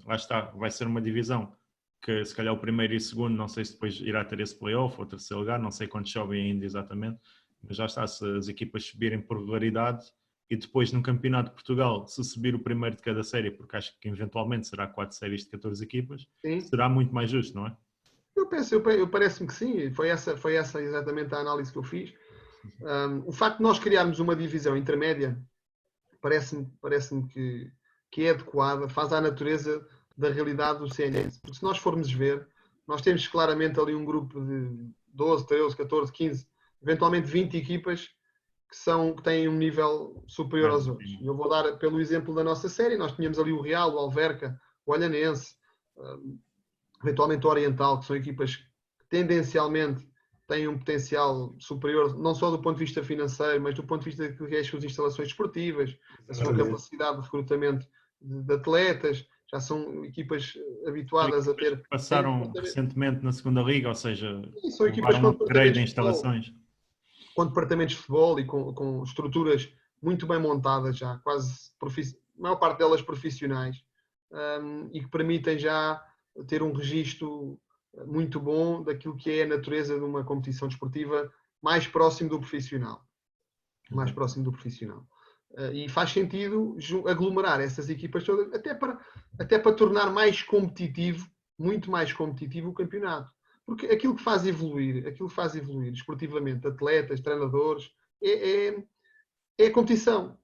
lá está, vai ser uma divisão, que se calhar o primeiro e o segundo, não sei se depois irá ter esse play-off ou terceiro lugar, não sei quantos sobem ainda exatamente, mas já está, se as equipas subirem por regularidade e depois no Campeonato de Portugal, se subir o primeiro de cada série, porque acho que eventualmente será 4 séries de 14 equipas, Sim. será muito mais justo, não é? Eu parece-me que sim, foi essa exatamente a análise que eu fiz. O facto de nós criarmos uma divisão intermédia parece-me que é adequada, faz à natureza da realidade do CNS. Porque se nós formos ver, nós temos claramente ali um grupo de 12, 13, 14, 15, eventualmente 20 equipas que têm um nível superior aos outros. Eu vou dar pelo exemplo da nossa série, nós tínhamos ali o Real, o Alverca, o Olhanense, eventualmente o Oriental, que são equipas que tendencialmente têm um potencial superior, não só do ponto de vista financeiro, mas do ponto de vista daquilo que é as suas instalações esportivas, a sua capacidade de recrutamento de atletas, já são equipas habituadas a ter... Passaram recentemente na segunda liga, ou seja, são equipas com upgrade de instalações. Com departamentos de futebol e com estruturas muito bem montadas já, quase a maior parte delas profissionais, e que permitem já ter um registro muito bom daquilo que é a natureza de uma competição desportiva mais próximo do profissional. Mais próximo do profissional. E faz sentido aglomerar essas equipas todas, até para tornar mais competitivo, muito mais competitivo o campeonato. Porque aquilo que faz evoluir esportivamente atletas, treinadores, é a competição.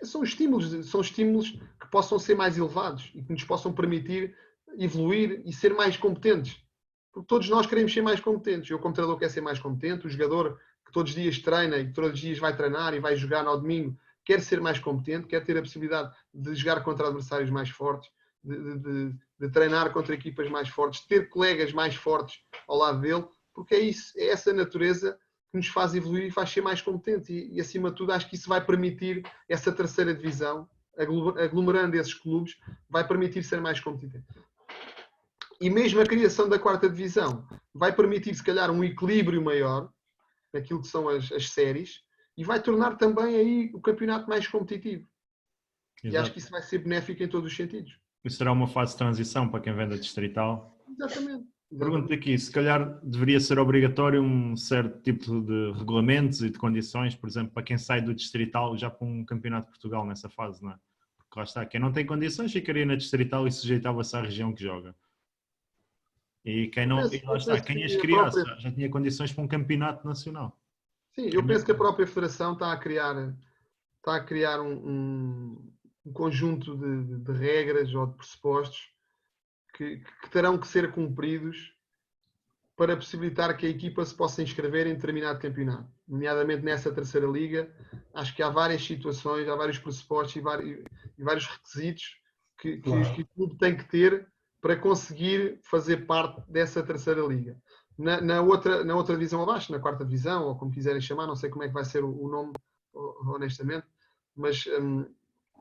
São estímulos que possam ser mais elevados e que nos possam permitir evoluir e ser mais competentes. Porque todos nós queremos ser mais competentes. Eu, como treinador, quero ser mais competente. O jogador que todos os dias treina e que todos os dias vai treinar e vai jogar no domingo, quer ser mais competente, quer ter a possibilidade de jogar contra adversários mais fortes, de treinar contra equipas mais fortes, de ter colegas mais fortes ao lado dele, porque é essa natureza que nos faz evoluir e faz ser mais competentes. E acima de tudo, acho que isso vai permitir essa terceira divisão, aglomerando esses clubes, vai permitir ser mais competente. E mesmo a criação da quarta divisão vai permitir, se calhar, um equilíbrio maior naquilo que são as séries e vai tornar também aí o campeonato mais competitivo. Exato. E acho que isso vai ser benéfico em todos os sentidos. Isso será uma fase de transição para quem vem da distrital. Exatamente. Pergunto aqui, se calhar deveria ser obrigatório um certo tipo de regulamentos e de condições, por exemplo, para quem sai do distrital já para um campeonato de Portugal nessa fase, não é? Porque lá está, quem não tem condições ficaria na distrital e sujeitava-se à região que joga. E quem não, e lá está, quem as criasse já tinha condições para um campeonato nacional. Sim, eu penso que a própria Federação está a criar um conjunto de regras ou de pressupostos que terão que ser cumpridos para possibilitar que a equipa se possa inscrever em determinado campeonato. Nomeadamente nessa terceira liga, acho que há várias situações, há vários pressupostos e vários requisitos que o clube tem que ter para conseguir fazer parte dessa terceira liga. Na outra divisão abaixo, na quarta divisão, ou como quiserem chamar, não sei como é que vai ser o nome, honestamente, mas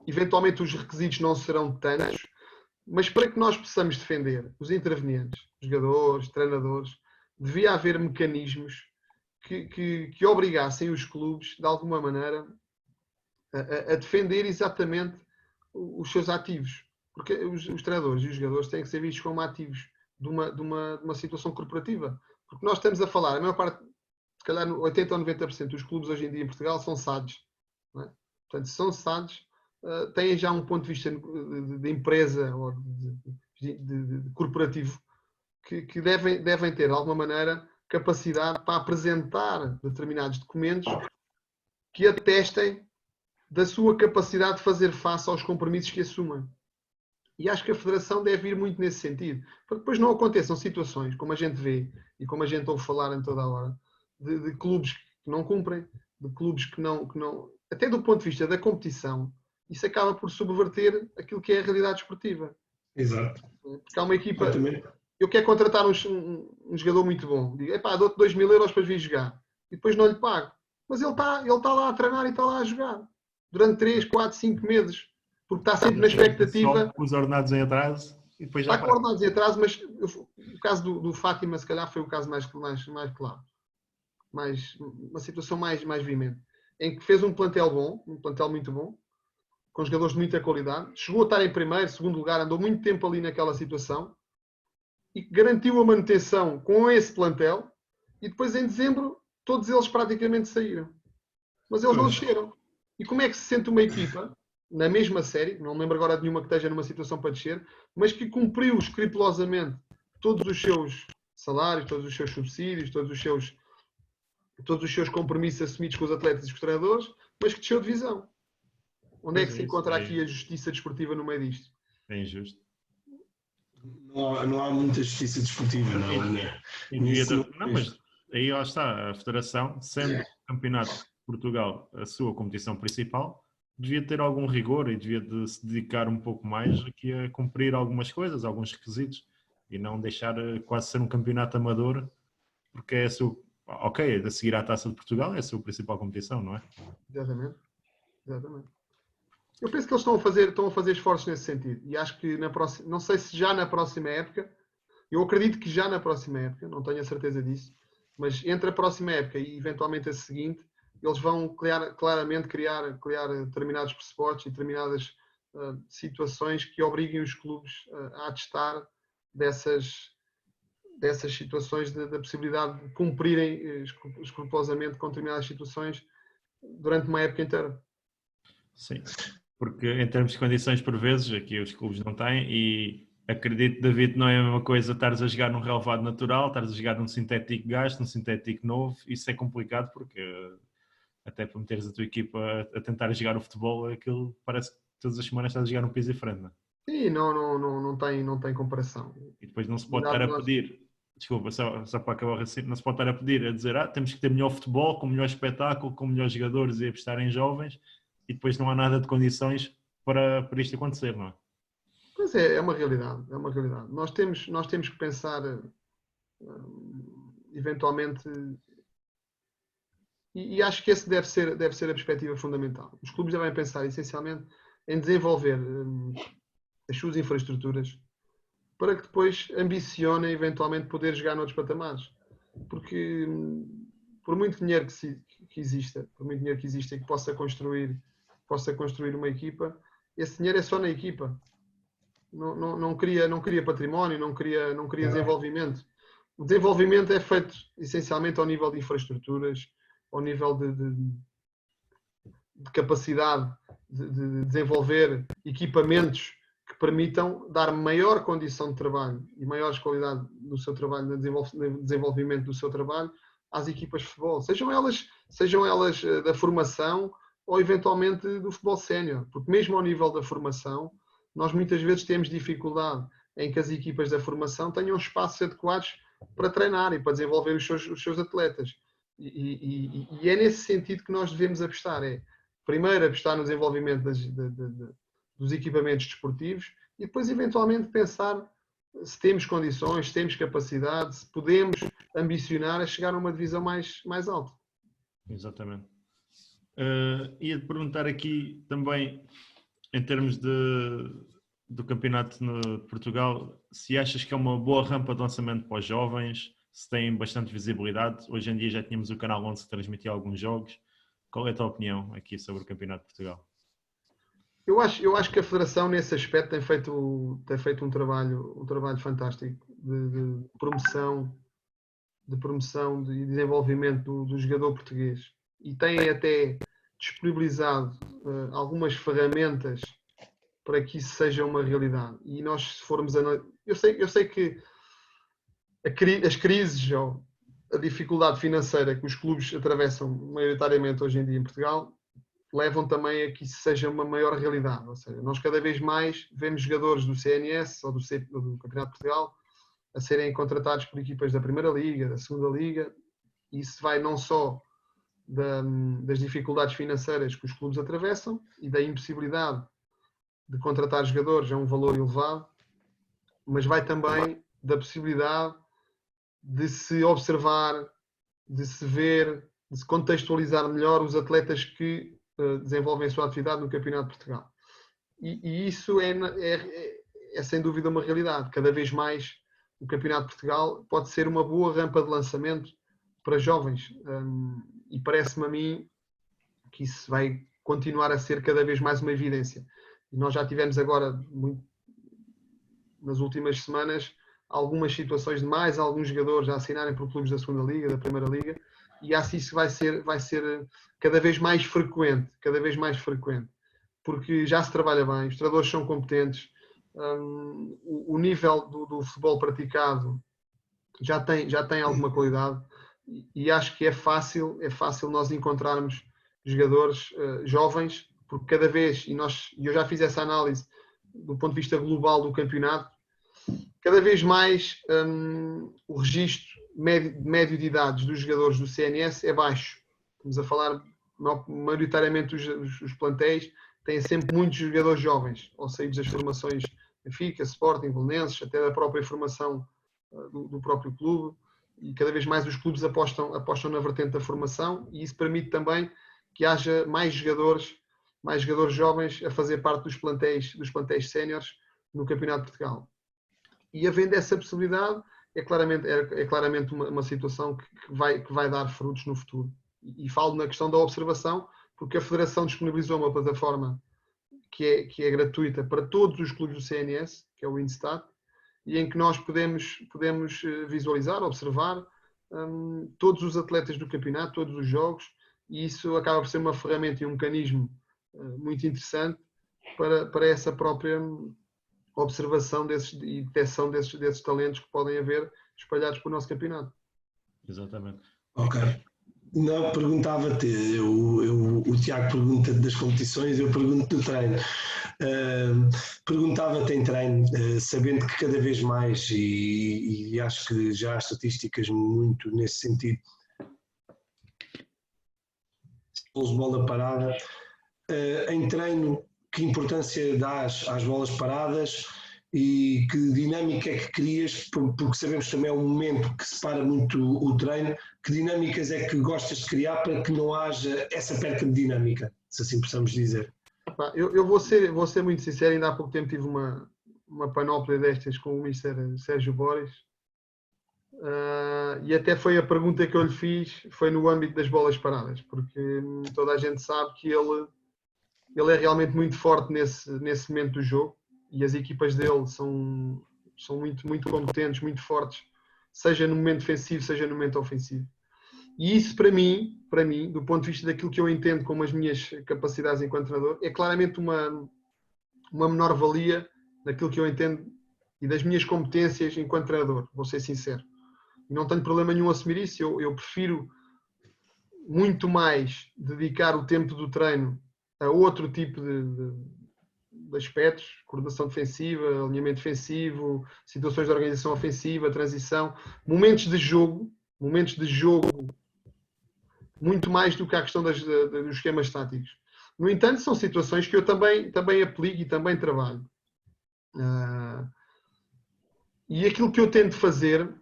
eventualmente os requisitos não serão tantos, mas para que nós possamos defender os intervenientes, jogadores, treinadores, devia haver mecanismos que obrigassem os clubes, de alguma maneira, a defender exatamente os seus ativos. Porque os treinadores e os jogadores têm que ser vistos como ativos de uma situação corporativa. Porque nós estamos a falar, a maior parte, se calhar 80% ou 90% dos clubes hoje em dia em Portugal são SADs. Não é? Portanto, se são SADs, têm já um ponto de vista de empresa ou de corporativo que devem ter, de alguma maneira, capacidade para apresentar determinados documentos que atestem da sua capacidade de fazer face aos compromissos que assumem. E acho que a Federação deve ir muito nesse sentido. Para que depois não aconteçam situações, como a gente vê e como a gente ouve falar em toda a hora, de clubes que não cumprem, de clubes que não... Até do ponto de vista da competição, isso acaba por subverter aquilo que é a realidade esportiva. Exato. Porque há uma equipa... Eu quero contratar um jogador muito bom. Digo, dou-te 2.000 euros para vir jogar. E depois não lhe pago. Mas ele está lá a treinar e está lá a jogar. Durante 3, 4, 5 meses. Porque está sempre na expectativa... Os ordenados em atraso e depois já está com ordenados em atraso, mas o caso do Fátima, se calhar, foi o caso mais claro. Uma situação mais veemente. Em que fez um plantel bom, um plantel muito bom, com jogadores de muita qualidade. Chegou a estar em primeiro, segundo lugar, andou muito tempo ali naquela situação. E garantiu a manutenção com esse plantel. E depois, em dezembro, todos eles praticamente saíram. Mas eles não desceram. E como é que se sente uma equipa, na mesma série, não me lembro agora de nenhuma que esteja numa situação para descer, mas que cumpriu escrupulosamente todos os seus salários, todos os seus subsídios, todos os seus compromissos assumidos com os atletas e com os treinadores, mas que desceu de divisão. Onde é que se encontra aqui a justiça desportiva no meio disto? É injusto. Não há muita justiça desportiva, não. Não, mas aí lá está, a Federação, sendo o Campeonato de Portugal a sua competição principal, devia ter algum rigor e devia de se dedicar um pouco mais aqui a cumprir algumas coisas, alguns requisitos, e não deixar quase ser um campeonato amador, porque é a sua, ok, a seguir à Taça de Portugal é a sua principal competição, não é? Exatamente. Eu penso que eles estão a fazer esforços nesse sentido, e acho que não sei se já na próxima época, eu acredito que já na próxima época, não tenho a certeza disso, mas entre a próxima época e eventualmente a seguinte, eles vão claramente criar determinados pressupostos e determinadas situações que obriguem os clubes a atestar dessas situações da possibilidade de cumprirem escrupulosamente com determinadas situações durante uma época inteira. Sim, porque em termos de condições por vezes, aqui os clubes não têm, e acredito, David, não é a mesma coisa estares a jogar num relevado natural, estares a jogar num sintético gasto, num sintético novo, isso é complicado porque até para meteres a tua equipa a tentar jogar o futebol, aquilo parece que todas as semanas estás a jogar num piso diferente, não é? Sim, não tem comparação. E depois não se pode estar a pedir, desculpa, só para acabar assim, não se pode estar a pedir, a dizer, temos que ter melhor futebol, com melhor espetáculo, com melhores jogadores e apostar em jovens, e depois não há nada de condições para isto acontecer, não é? Pois é uma realidade, Nós temos que pensar eventualmente, e acho que esse deve ser a perspectiva fundamental. Os clubes devem pensar essencialmente em desenvolver as suas infraestruturas para que depois ambicionem eventualmente poder jogar noutros patamares. Porque por muito dinheiro que exista e que possa construir uma equipa, esse dinheiro é só na equipa. Não cria património, não cria desenvolvimento. O desenvolvimento é feito essencialmente ao nível de infraestruturas, ao nível de capacidade de desenvolver equipamentos que permitam dar maior condição de trabalho e maiores qualidade no seu trabalho, no desenvolvimento do seu trabalho às equipas de futebol, sejam elas da formação ou eventualmente do futebol sénior, porque mesmo ao nível da formação, nós muitas vezes temos dificuldade em que as equipas da formação tenham espaços adequados para treinar e para desenvolver os seus atletas. E é nesse sentido que nós devemos apostar. Primeiro, apostar no desenvolvimento dos equipamentos desportivos e depois, eventualmente, pensar se temos condições, se temos capacidade, se podemos ambicionar a chegar a uma divisão mais alta. Exatamente. Ia-te perguntar aqui também, em termos do campeonato de Portugal, se achas que é uma boa rampa de lançamento para os jovens, se tem bastante visibilidade. Hoje em dia já tínhamos o Canal 11 que transmitia alguns jogos. Qual é a tua opinião aqui sobre o campeonato de Portugal? Eu acho que a Federação, nesse aspecto, tem feito um trabalho fantástico de promoção e desenvolvimento do jogador português. E tem até disponibilizado algumas ferramentas para que isso seja uma realidade. E nós, se formos eu sei que as crises ou a dificuldade financeira que os clubes atravessam maioritariamente hoje em dia em Portugal levam também a que isso seja uma maior realidade. Ou seja, nós cada vez mais vemos jogadores do CNS ou do Campeonato de Portugal a serem contratados por equipas da Primeira Liga, da Segunda Liga. E isso vai não só das dificuldades financeiras que os clubes atravessam e da impossibilidade de contratar jogadores a um valor elevado, mas vai também da possibilidade de se observar, de se ver, de se contextualizar melhor os atletas que desenvolvem a sua atividade no Campeonato de Portugal. E isso é sem dúvida uma realidade. Cada vez mais o Campeonato de Portugal pode ser uma boa rampa de lançamento para jovens. E parece-me a mim que isso vai continuar a ser cada vez mais uma evidência. E nós já tivemos agora, nas últimas semanas, algumas situações de mais alguns jogadores a assinarem por clubes da Segunda Liga, da Primeira Liga, e acho que isso vai ser cada vez mais frequente, porque já se trabalha bem, os treinadores são competentes, o nível do futebol praticado já tem alguma qualidade, e acho que é fácil nós encontrarmos jogadores jovens, porque cada vez, e eu já fiz essa análise do ponto de vista global do campeonato, cada vez mais o registro médio de idades dos jogadores do CNS é baixo. Estamos a falar, maioritariamente os plantéis têm sempre muitos jogadores jovens, ou saídos das formações Benfica, Sporting, Belenenses, até da própria formação do próprio clube, e cada vez mais os clubes apostam na vertente da formação, e isso permite também que haja mais jogadores jovens a fazer parte dos plantéis séniores no Campeonato de Portugal. E havendo essa possibilidade, é claramente uma situação que vai dar frutos no futuro. E falo na questão da observação, porque a Federação disponibilizou uma plataforma que é gratuita para todos os clubes do CNS, que é o Instat, e em que nós podemos visualizar, observar todos os atletas do campeonato, todos os jogos, e isso acaba por ser uma ferramenta e um mecanismo muito interessante para essa própria observação e detecção desses talentos que podem haver espalhados pelo nosso campeonato. Exatamente. Ok. Não, perguntava-te, o Tiago pergunta das competições, eu pergunto do treino. Perguntava-te em treino, sabendo que cada vez mais, e acho que já há estatísticas muito nesse sentido, de bola parada, em treino, que importância dás às bolas paradas e que dinâmica é que crias, porque sabemos também é um momento que separa muito o treino, que dinâmicas é que gostas de criar para que não haja essa perca de dinâmica, se assim possamos dizer? Eu vou ser muito sincero, ainda há pouco tempo tive uma panóplia destas com o Mr. Sérgio Boris, e até foi a pergunta que eu lhe fiz, foi no âmbito das bolas paradas, porque toda a gente sabe que ele é realmente muito forte nesse momento do jogo, e as equipas dele são muito, muito competentes, muito fortes, seja no momento defensivo, seja no momento ofensivo. E isso, para mim, do ponto de vista daquilo que eu entendo como as minhas capacidades enquanto treinador, é claramente uma menor-valia daquilo que eu entendo e das minhas competências enquanto treinador, vou ser sincero. E não tenho problema nenhum a assumir isso, eu prefiro muito mais dedicar o tempo do treino a outro tipo de aspectos, coordenação defensiva, alinhamento defensivo, situações de organização ofensiva, transição, momentos de jogo, muito mais do que a questão dos esquemas táticos. No entanto, são situações que eu também aplico e também trabalho. E aquilo que eu tento fazer,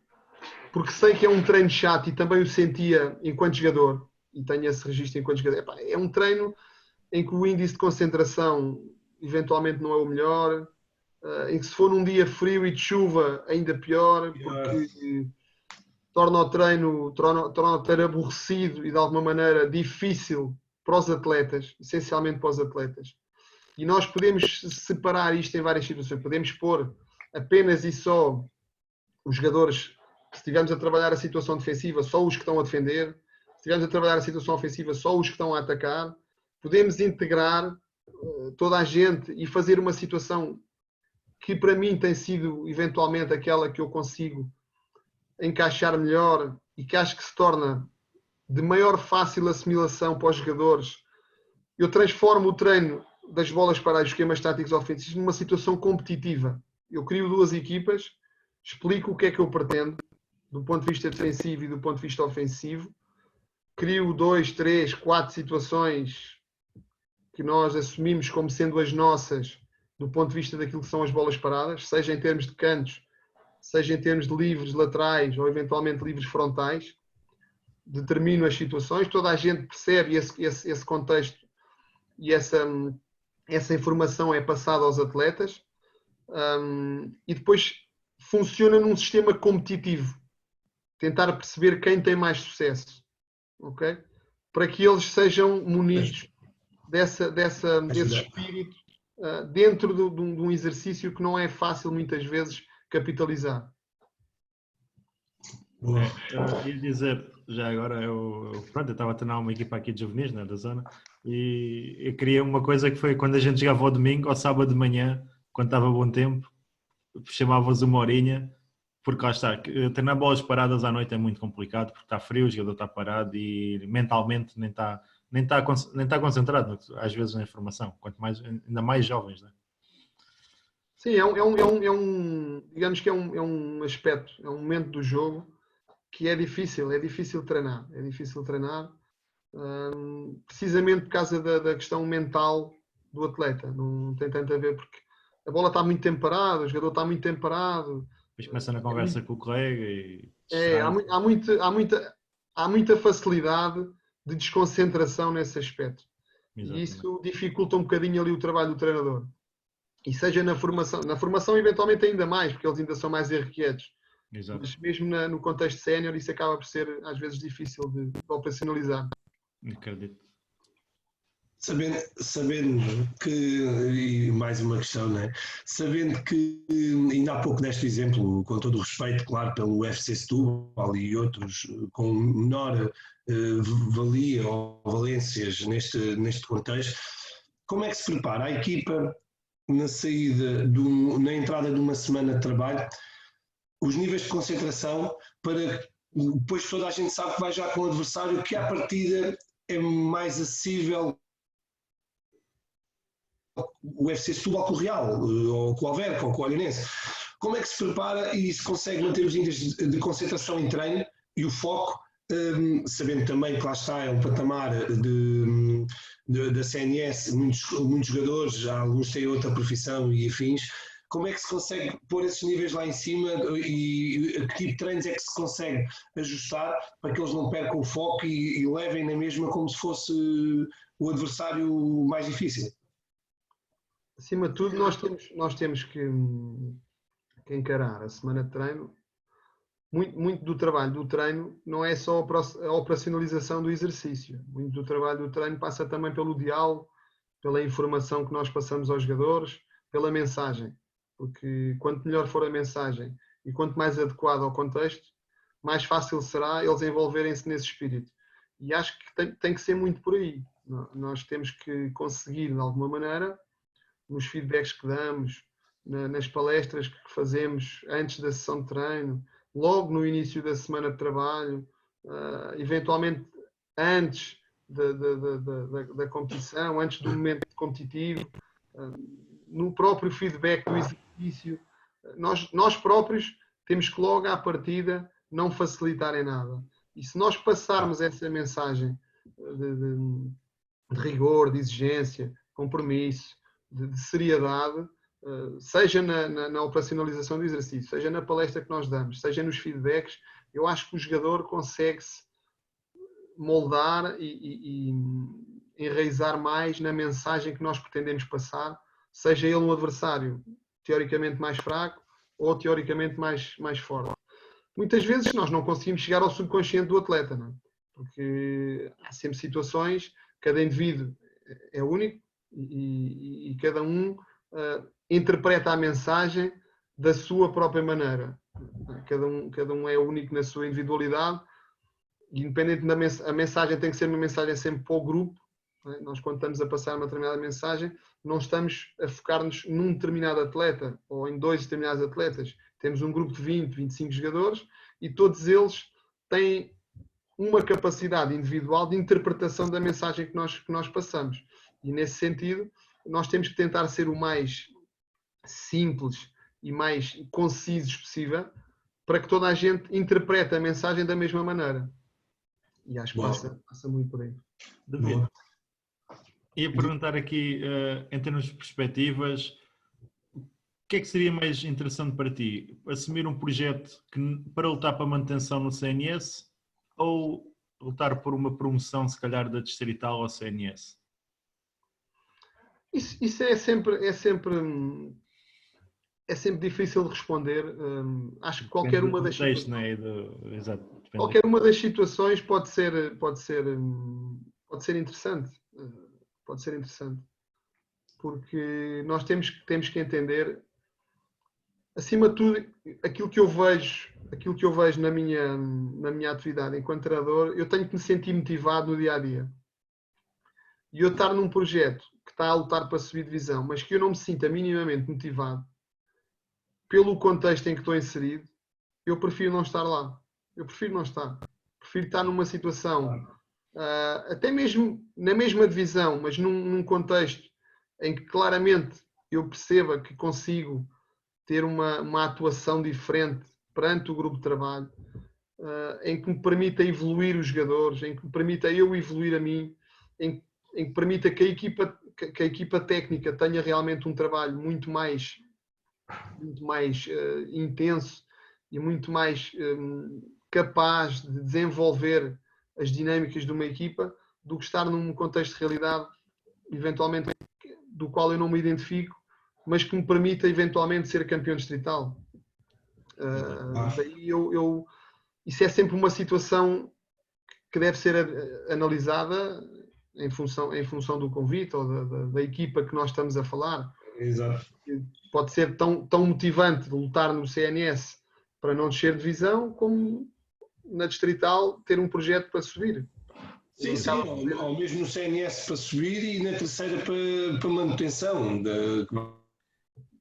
porque sei que é um treino chato e também o sentia enquanto jogador, e tenho esse registro enquanto jogador, é um treino em que o índice de concentração eventualmente não é o melhor, em que se for num dia frio e de chuva ainda pior, porque torna o treino aborrecido e de alguma maneira difícil para os atletas, essencialmente para os atletas. E nós podemos separar isto em várias situações. Podemos pôr apenas e só os jogadores, se estivermos a trabalhar a situação defensiva, só os que estão a defender. Se estivermos a trabalhar a situação ofensiva, só os que estão a atacar. Podemos integrar toda a gente e fazer uma situação que para mim tem sido eventualmente aquela que eu consigo encaixar melhor e que acho que se torna de maior fácil assimilação para os jogadores. Eu transformo o treino das bolas para os esquemas táticos ofensivos numa situação competitiva. Eu crio duas equipas, explico o que é que eu pretendo do ponto de vista defensivo e do ponto de vista ofensivo, crio 2, 3, 4 situações que nós assumimos como sendo as nossas do ponto de vista daquilo que são as bolas paradas, seja em termos de cantos, seja em termos de livres laterais ou eventualmente livres frontais. Determino as situações, toda a gente percebe esse contexto e essa informação é passada aos atletas, e depois funciona num sistema competitivo. Tentar perceber quem tem mais sucesso, ok? Para que eles sejam munidos desse espírito dentro de um exercício que não é fácil muitas vezes capitalizar. Ia dizer, já agora, pronto, eu estava a treinar uma equipa aqui de juvenis, né, da zona, e eu queria uma coisa que foi quando a gente jogava ao domingo, ao sábado de manhã, quando estava bom tempo, chamava-vos uma horinha, porque lá está, treinar bolas paradas à noite é muito complicado, porque está frio, o jogador está parado e mentalmente nem está concentrado, às vezes, na informação, quanto mais, ainda mais jovens, né? Sim, digamos que é um aspecto, é um momento do jogo que é difícil treinar, precisamente por causa da questão mental do atleta, não tem tanto a ver porque a bola está muito tempo parada, o jogador está muito tempo parado. Depois começa na conversa com o colega e há, distrai-se. há muita facilidade de desconcentração nesse aspecto. E Exatamente. isso dificulta um bocadinho ali o trabalho do treinador. E seja na formação eventualmente ainda mais, porque eles ainda são mais irrequietos. Exato. Mas mesmo no contexto sénior, isso acaba por ser às vezes difícil de operacionalizar. Acredito. Sabendo que, e mais uma questão, né? Sabendo que, ainda há pouco deste exemplo, com todo o respeito, claro, pelo UFC Setúbal e outros com menor valia ou valências neste contexto, como é que se prepara a equipa na saída, na entrada de uma semana de trabalho, os níveis de concentração para depois toda a gente sabe que vai já com o adversário que à partida é mais acessível o UFC Setúbal com o Real, ou com o Alverca, ou com o Olhanense. Como é que se prepara e se consegue manter os índices de concentração em treino e o foco, sabendo também que lá está, é um patamar da CNS, muitos jogadores, alguns têm outra profissão e afins. Como é que se consegue pôr esses níveis lá em cima e a que tipo de treinos é que se consegue ajustar para que eles não percam o foco e levem na mesma como se fosse o adversário mais difícil? Acima de tudo, nós temos que encarar a semana de treino. Muito do trabalho do treino não é só a operacionalização do exercício. Muito do trabalho do treino passa também pelo diálogo, pela informação que nós passamos aos jogadores, pela mensagem. Porque quanto melhor for a mensagem e quanto mais adequado ao contexto, mais fácil será eles envolverem-se nesse espírito. E acho que tem que ser muito por aí. Nós temos que conseguir, de alguma maneira, nos feedbacks que damos, nas palestras que fazemos antes da sessão de treino, logo no início da semana de trabalho, eventualmente antes da competição, antes do momento competitivo, no próprio feedback do exercício, nós próprios temos que logo à partida não facilitar em nada. E se nós passarmos essa mensagem de rigor, de exigência, compromisso, de seriedade, seja na operacionalização do exercício, seja na palestra que nós damos, seja nos feedbacks, eu acho que o jogador consegue-se moldar e enraizar mais na mensagem que nós pretendemos passar, seja ele um adversário teoricamente mais fraco ou teoricamente mais forte. Muitas vezes nós não conseguimos chegar ao subconsciente do atleta, não é? Porque há sempre situações, cada indivíduo é único e cada um interpreta a mensagem da sua própria maneira. Cada um é único na sua individualidade, independente a mensagem tem que ser uma mensagem sempre para o grupo. É? Nós, quando estamos a passar uma determinada mensagem, não estamos a focar-nos num determinado atleta ou em dois determinados atletas. Temos um grupo de 20, 25 jogadores e todos eles têm uma capacidade individual de interpretação da mensagem que nós passamos. E nesse sentido, nós temos que tentar ser o mais simples e mais concisos possível para que toda a gente interprete a mensagem da mesma maneira. E acho que passa muito por aí. David, ia perguntar aqui, em termos de perspectivas, o que é que seria mais interessante para ti? Assumir um projeto para lutar para a manutenção no CNS ou lutar por uma promoção, se calhar, da Distrital ao CNS? Isso é sempre difícil de responder. Acho que qualquer uma das situações, não é? qualquer uma das situações pode ser interessante. Pode ser interessante. Porque nós temos que entender acima de tudo, aquilo que eu vejo na minha atividade enquanto treinador, eu tenho que me sentir motivado no dia a dia. E eu estar num projeto que está a lutar para subir divisão, mas que eu não me sinta minimamente motivado pelo contexto em que estou inserido, eu prefiro não estar lá. Eu prefiro não estar. Prefiro estar numa situação, até mesmo na mesma divisão, mas num contexto em que claramente eu perceba que consigo ter uma atuação diferente perante o grupo de trabalho, em que me permita evoluir os jogadores, em que me permita eu evoluir a mim, em que permita que a equipa técnica tenha realmente um trabalho muito mais intenso e muito mais capaz de desenvolver as dinâmicas de uma equipa, do que estar num contexto de realidade, eventualmente, do qual eu não me identifico, mas que me permita eventualmente ser campeão distrital. Daí isso é sempre uma situação que deve ser analisada em função do convite ou da equipa que nós estamos a falar. Exato. Pode ser tão motivante lutar no CNS para não descer de divisão, como na distrital ter um projeto para subir. Sim, ou mesmo no CNS para subir e na terceira para manutenção.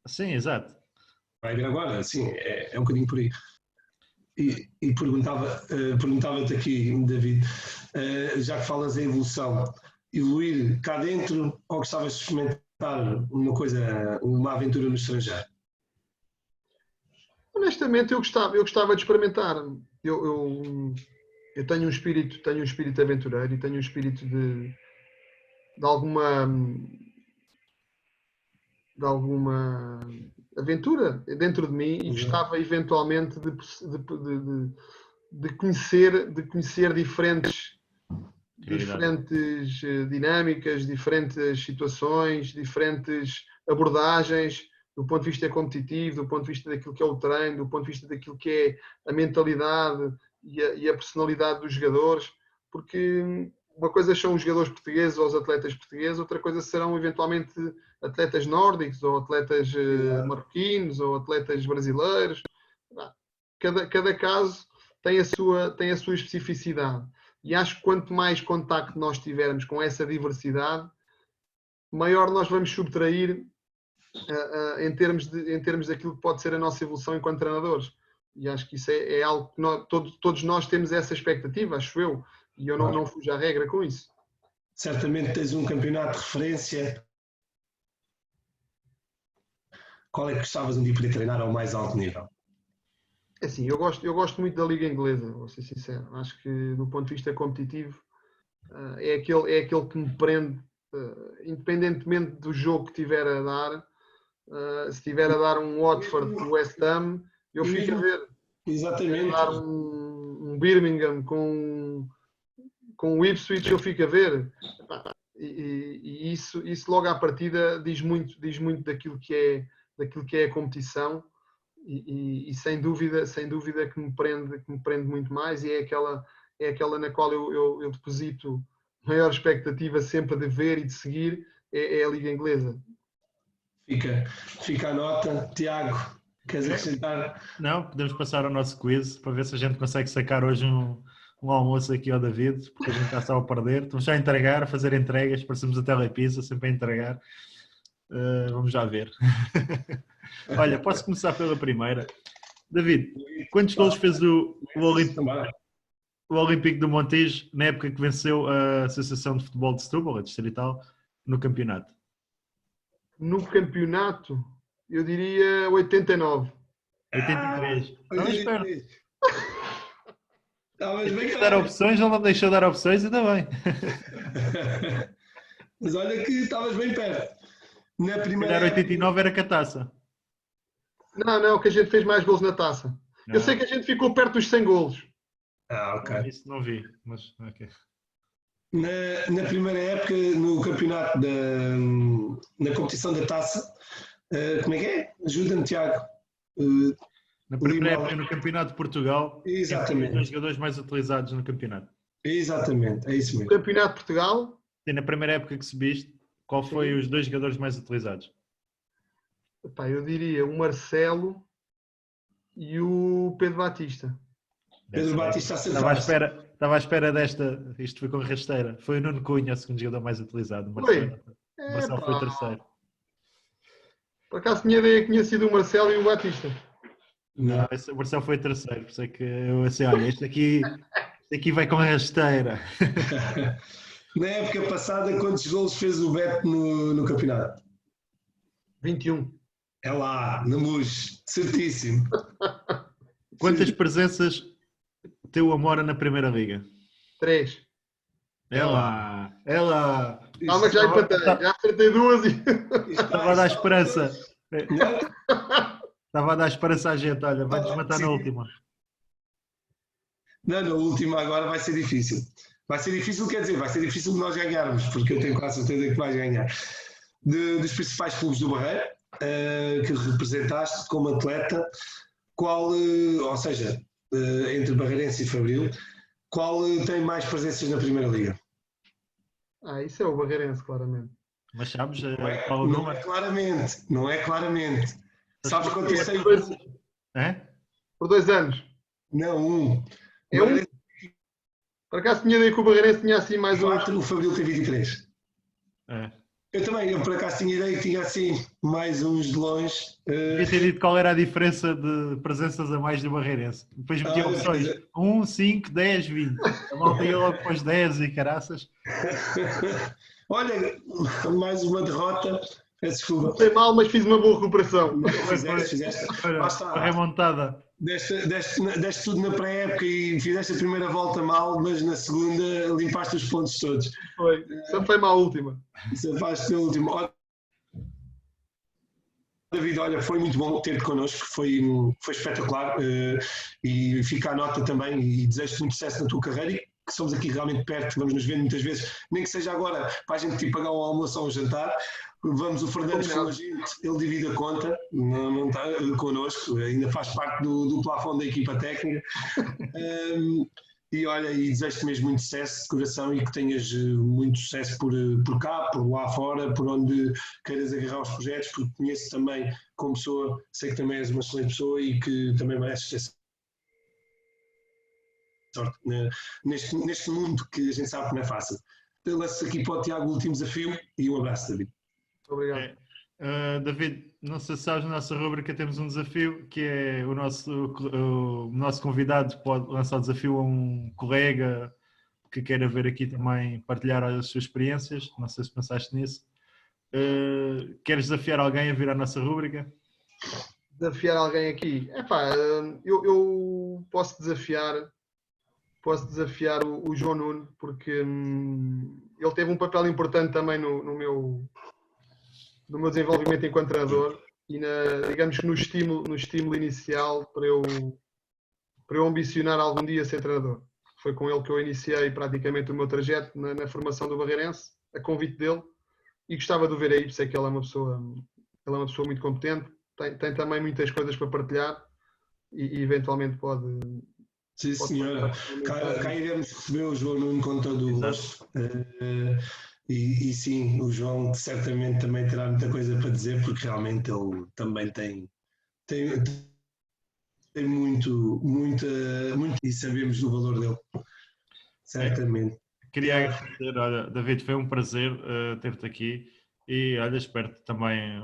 Sim, exato. Vai ver agora, sim, é um bocadinho por aí. E perguntava-te aqui, David, já que falas em evolução, evoluir cá dentro ou gostavas de experimentar uma aventura no estrangeiro? Honestamente, eu gostava de experimentar. Eu tenho um espírito aventureiro e tenho um espírito de alguma aventura dentro de mim, e gostava eventualmente de conhecer diferentes dinâmicas, diferentes situações, diferentes abordagens, do ponto de vista competitivo, do ponto de vista daquilo que é o treino, do ponto de vista daquilo que é a mentalidade e a personalidade dos jogadores, porque uma coisa são os jogadores portugueses ou os atletas portugueses, outra coisa serão eventualmente atletas nórdicos ou atletas marroquinos ou atletas brasileiros. Cada caso tem a sua especificidade, e acho que quanto mais contacto nós tivermos com essa diversidade, maior nós vamos subtrair em termos daquilo que pode ser a nossa evolução enquanto treinadores. E acho que isso é algo que todos nós temos essa expectativa, acho eu, e eu não fujo à regra com isso. Certamente tens um campeonato de referência. Qual é que gostavas de poder treinar ao mais alto nível? Assim, eu gosto muito da Liga Inglesa, vou ser sincero. Acho que, do ponto de vista competitivo, é aquele que me prende, independentemente do jogo que estiver a dar. Se estiver a dar um Watford com o West Ham, eu fico a ver. Exatamente. Se a dar um Birmingham com o Ipswich, eu fico a ver. E isso logo à partida diz muito daquilo que é a competição, e sem dúvida que me prende muito mais, e é aquela na qual eu deposito maior expectativa sempre de ver e de seguir, é a Liga Inglesa. Fica a nota. Tiago, queres acrescentar? Não, podemos passar ao nosso quiz para ver se a gente consegue sacar hoje um almoço aqui ao David, porque a gente está só a perder. Estamos já a entregar, a fazer entregas, parecemos a Telepizza, sempre a entregar. Vamos já ver. Olha, posso começar pela primeira. David, quantos golos fez o Olímpico do Montijo na época que venceu a Associação de Futebol de Setúbal, a distrital, no campeonato? No campeonato, eu diria 89. 83. Não, espera. Estavas dar opções, ele não deixou dar opções, ainda bem. Mas olha que estavas bem perto. Na primeira 89 era com a taça. Não, que a gente fez mais golos na taça. Eu sei que a gente ficou perto dos 100 golos. Ok. Isso não vi, mas ok. Na primeira época, no campeonato, na competição da taça, como é que é? Ajuda-me, Tiago. Na primeira época, no Campeonato de Portugal, exatamente, os jogadores mais utilizados no campeonato. Exatamente, é isso mesmo. No Campeonato de Portugal? Sim, na primeira época que subiste, qual foi os 2 jogadores mais utilizados? Eu diria o Marcelo E o Pedro Batista. Pedro Batista Estava à espera desta. Isto foi com rasteira. Foi o Nuno Cunha, o segundo jogador mais utilizado. O Marcelo foi o terceiro. Por acaso tinha ideia que tinha sido o Marcelo e o Batista. Não, o Marcelo foi o terceiro. Por isso é que eu assim, olha, este aqui vai com rasteira. Na época passada, quantos golos fez o Beto no campeonato? 21. É lá, na Luz, certíssimo. Quantas presenças tem o Amora na Primeira Liga? 3. É lá. Calma que já empatei, já acertei 2 e... Estava a dar esperança. Estava a dar esperança à gente, olha, vai-nos matar na última. Não, na última agora vai ser difícil. Vai ser difícil, quer dizer, vai ser difícil de nós ganharmos, porque eu tenho quase certeza que vais ganhar. Dos principais clubes do Barreiro, que representaste como atleta, ou seja, entre Barreirense e Fabril, qual tem mais presenças na Primeira Liga? Isso é o Barreirense, claramente. Mas sabes qual o número? Não é claramente. Sabes quanto eu sei? Por 2 anos. Não, 1. É 1? Por acaso tinha ideia que o Barreirense tinha assim mais 4, o Fabril tem 23. É. Eu por acaso tinha ideia que tinha assim mais uns de longe. Devia ter dito qual era a diferença de presenças a mais do Barreirense. Depois metia opções 1, 5, 10, 20. A malta ia logo para os 10 e caraças. Olha, mais uma derrota. Peço desculpa. Não foi mal, mas fiz uma boa recuperação. Fizeste. A remontada. Deste tudo na pré-época e fizeste a primeira volta mal, mas na segunda limpaste os pontos todos. Foi. Só foi mal a última. Safaste a última. David, olha, foi muito bom ter-te connosco, foi espetacular e fica a nota também e desejo-te muito sucesso na tua carreira e que somos aqui realmente perto, vamos nos ver muitas vezes, nem que seja agora para a gente pagar um almoço ou um jantar. Vamos, o Fernando com a gente, ele divide a conta, não está connosco, ainda faz parte do plafond da equipa técnica. E olha, e desejo-te mesmo muito sucesso de coração e que tenhas muito sucesso por cá, por lá fora, por onde queiras agarrar os projetos, porque conheço também como pessoa, sei que também és uma excelente pessoa e que também mereces essa sorte neste mundo que a gente sabe que não é fácil. Eu lanço aqui para o Tiago o último desafio e um abraço, David. Obrigado. David, não sei se sabes, na nossa rubrica temos um desafio que é o nosso convidado pode lançar o desafio a um colega que queira ver aqui também partilhar as suas experiências. Não sei se pensaste nisso. Queres desafiar alguém a vir à nossa rubrica? Desafiar alguém aqui? Eu posso desafiar o João Nuno, porque ele teve um papel importante também no meu desenvolvimento enquanto treinador e digamos que no estímulo inicial para eu ambicionar algum dia ser treinador. Foi com ele que eu iniciei praticamente o meu trajeto na formação do Barreirense, a convite dele, e gostava de o ver aí, sei que ele é uma pessoa muito competente, tem também muitas coisas para partilhar e eventualmente pode... Sim, senhora. Cá iremos receber o João Nuno com todo o gosto. E sim, o João certamente também terá muita coisa para dizer, porque realmente ele também tem muito e sabemos do valor dele. Certamente. Queria agradecer, olha, David, foi um prazer ter-te aqui e olha, espero também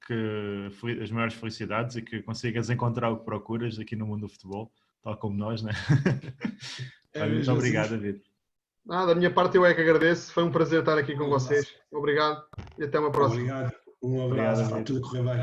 que as maiores felicidades e que consigas encontrar o que procuras aqui no mundo do futebol, tal como nós, né? Muito obrigado, David. Da minha parte eu é que agradeço, foi um prazer estar aqui com vocês. Obrigado e até uma próxima. Obrigado, um abraço, está tudo a correr bem.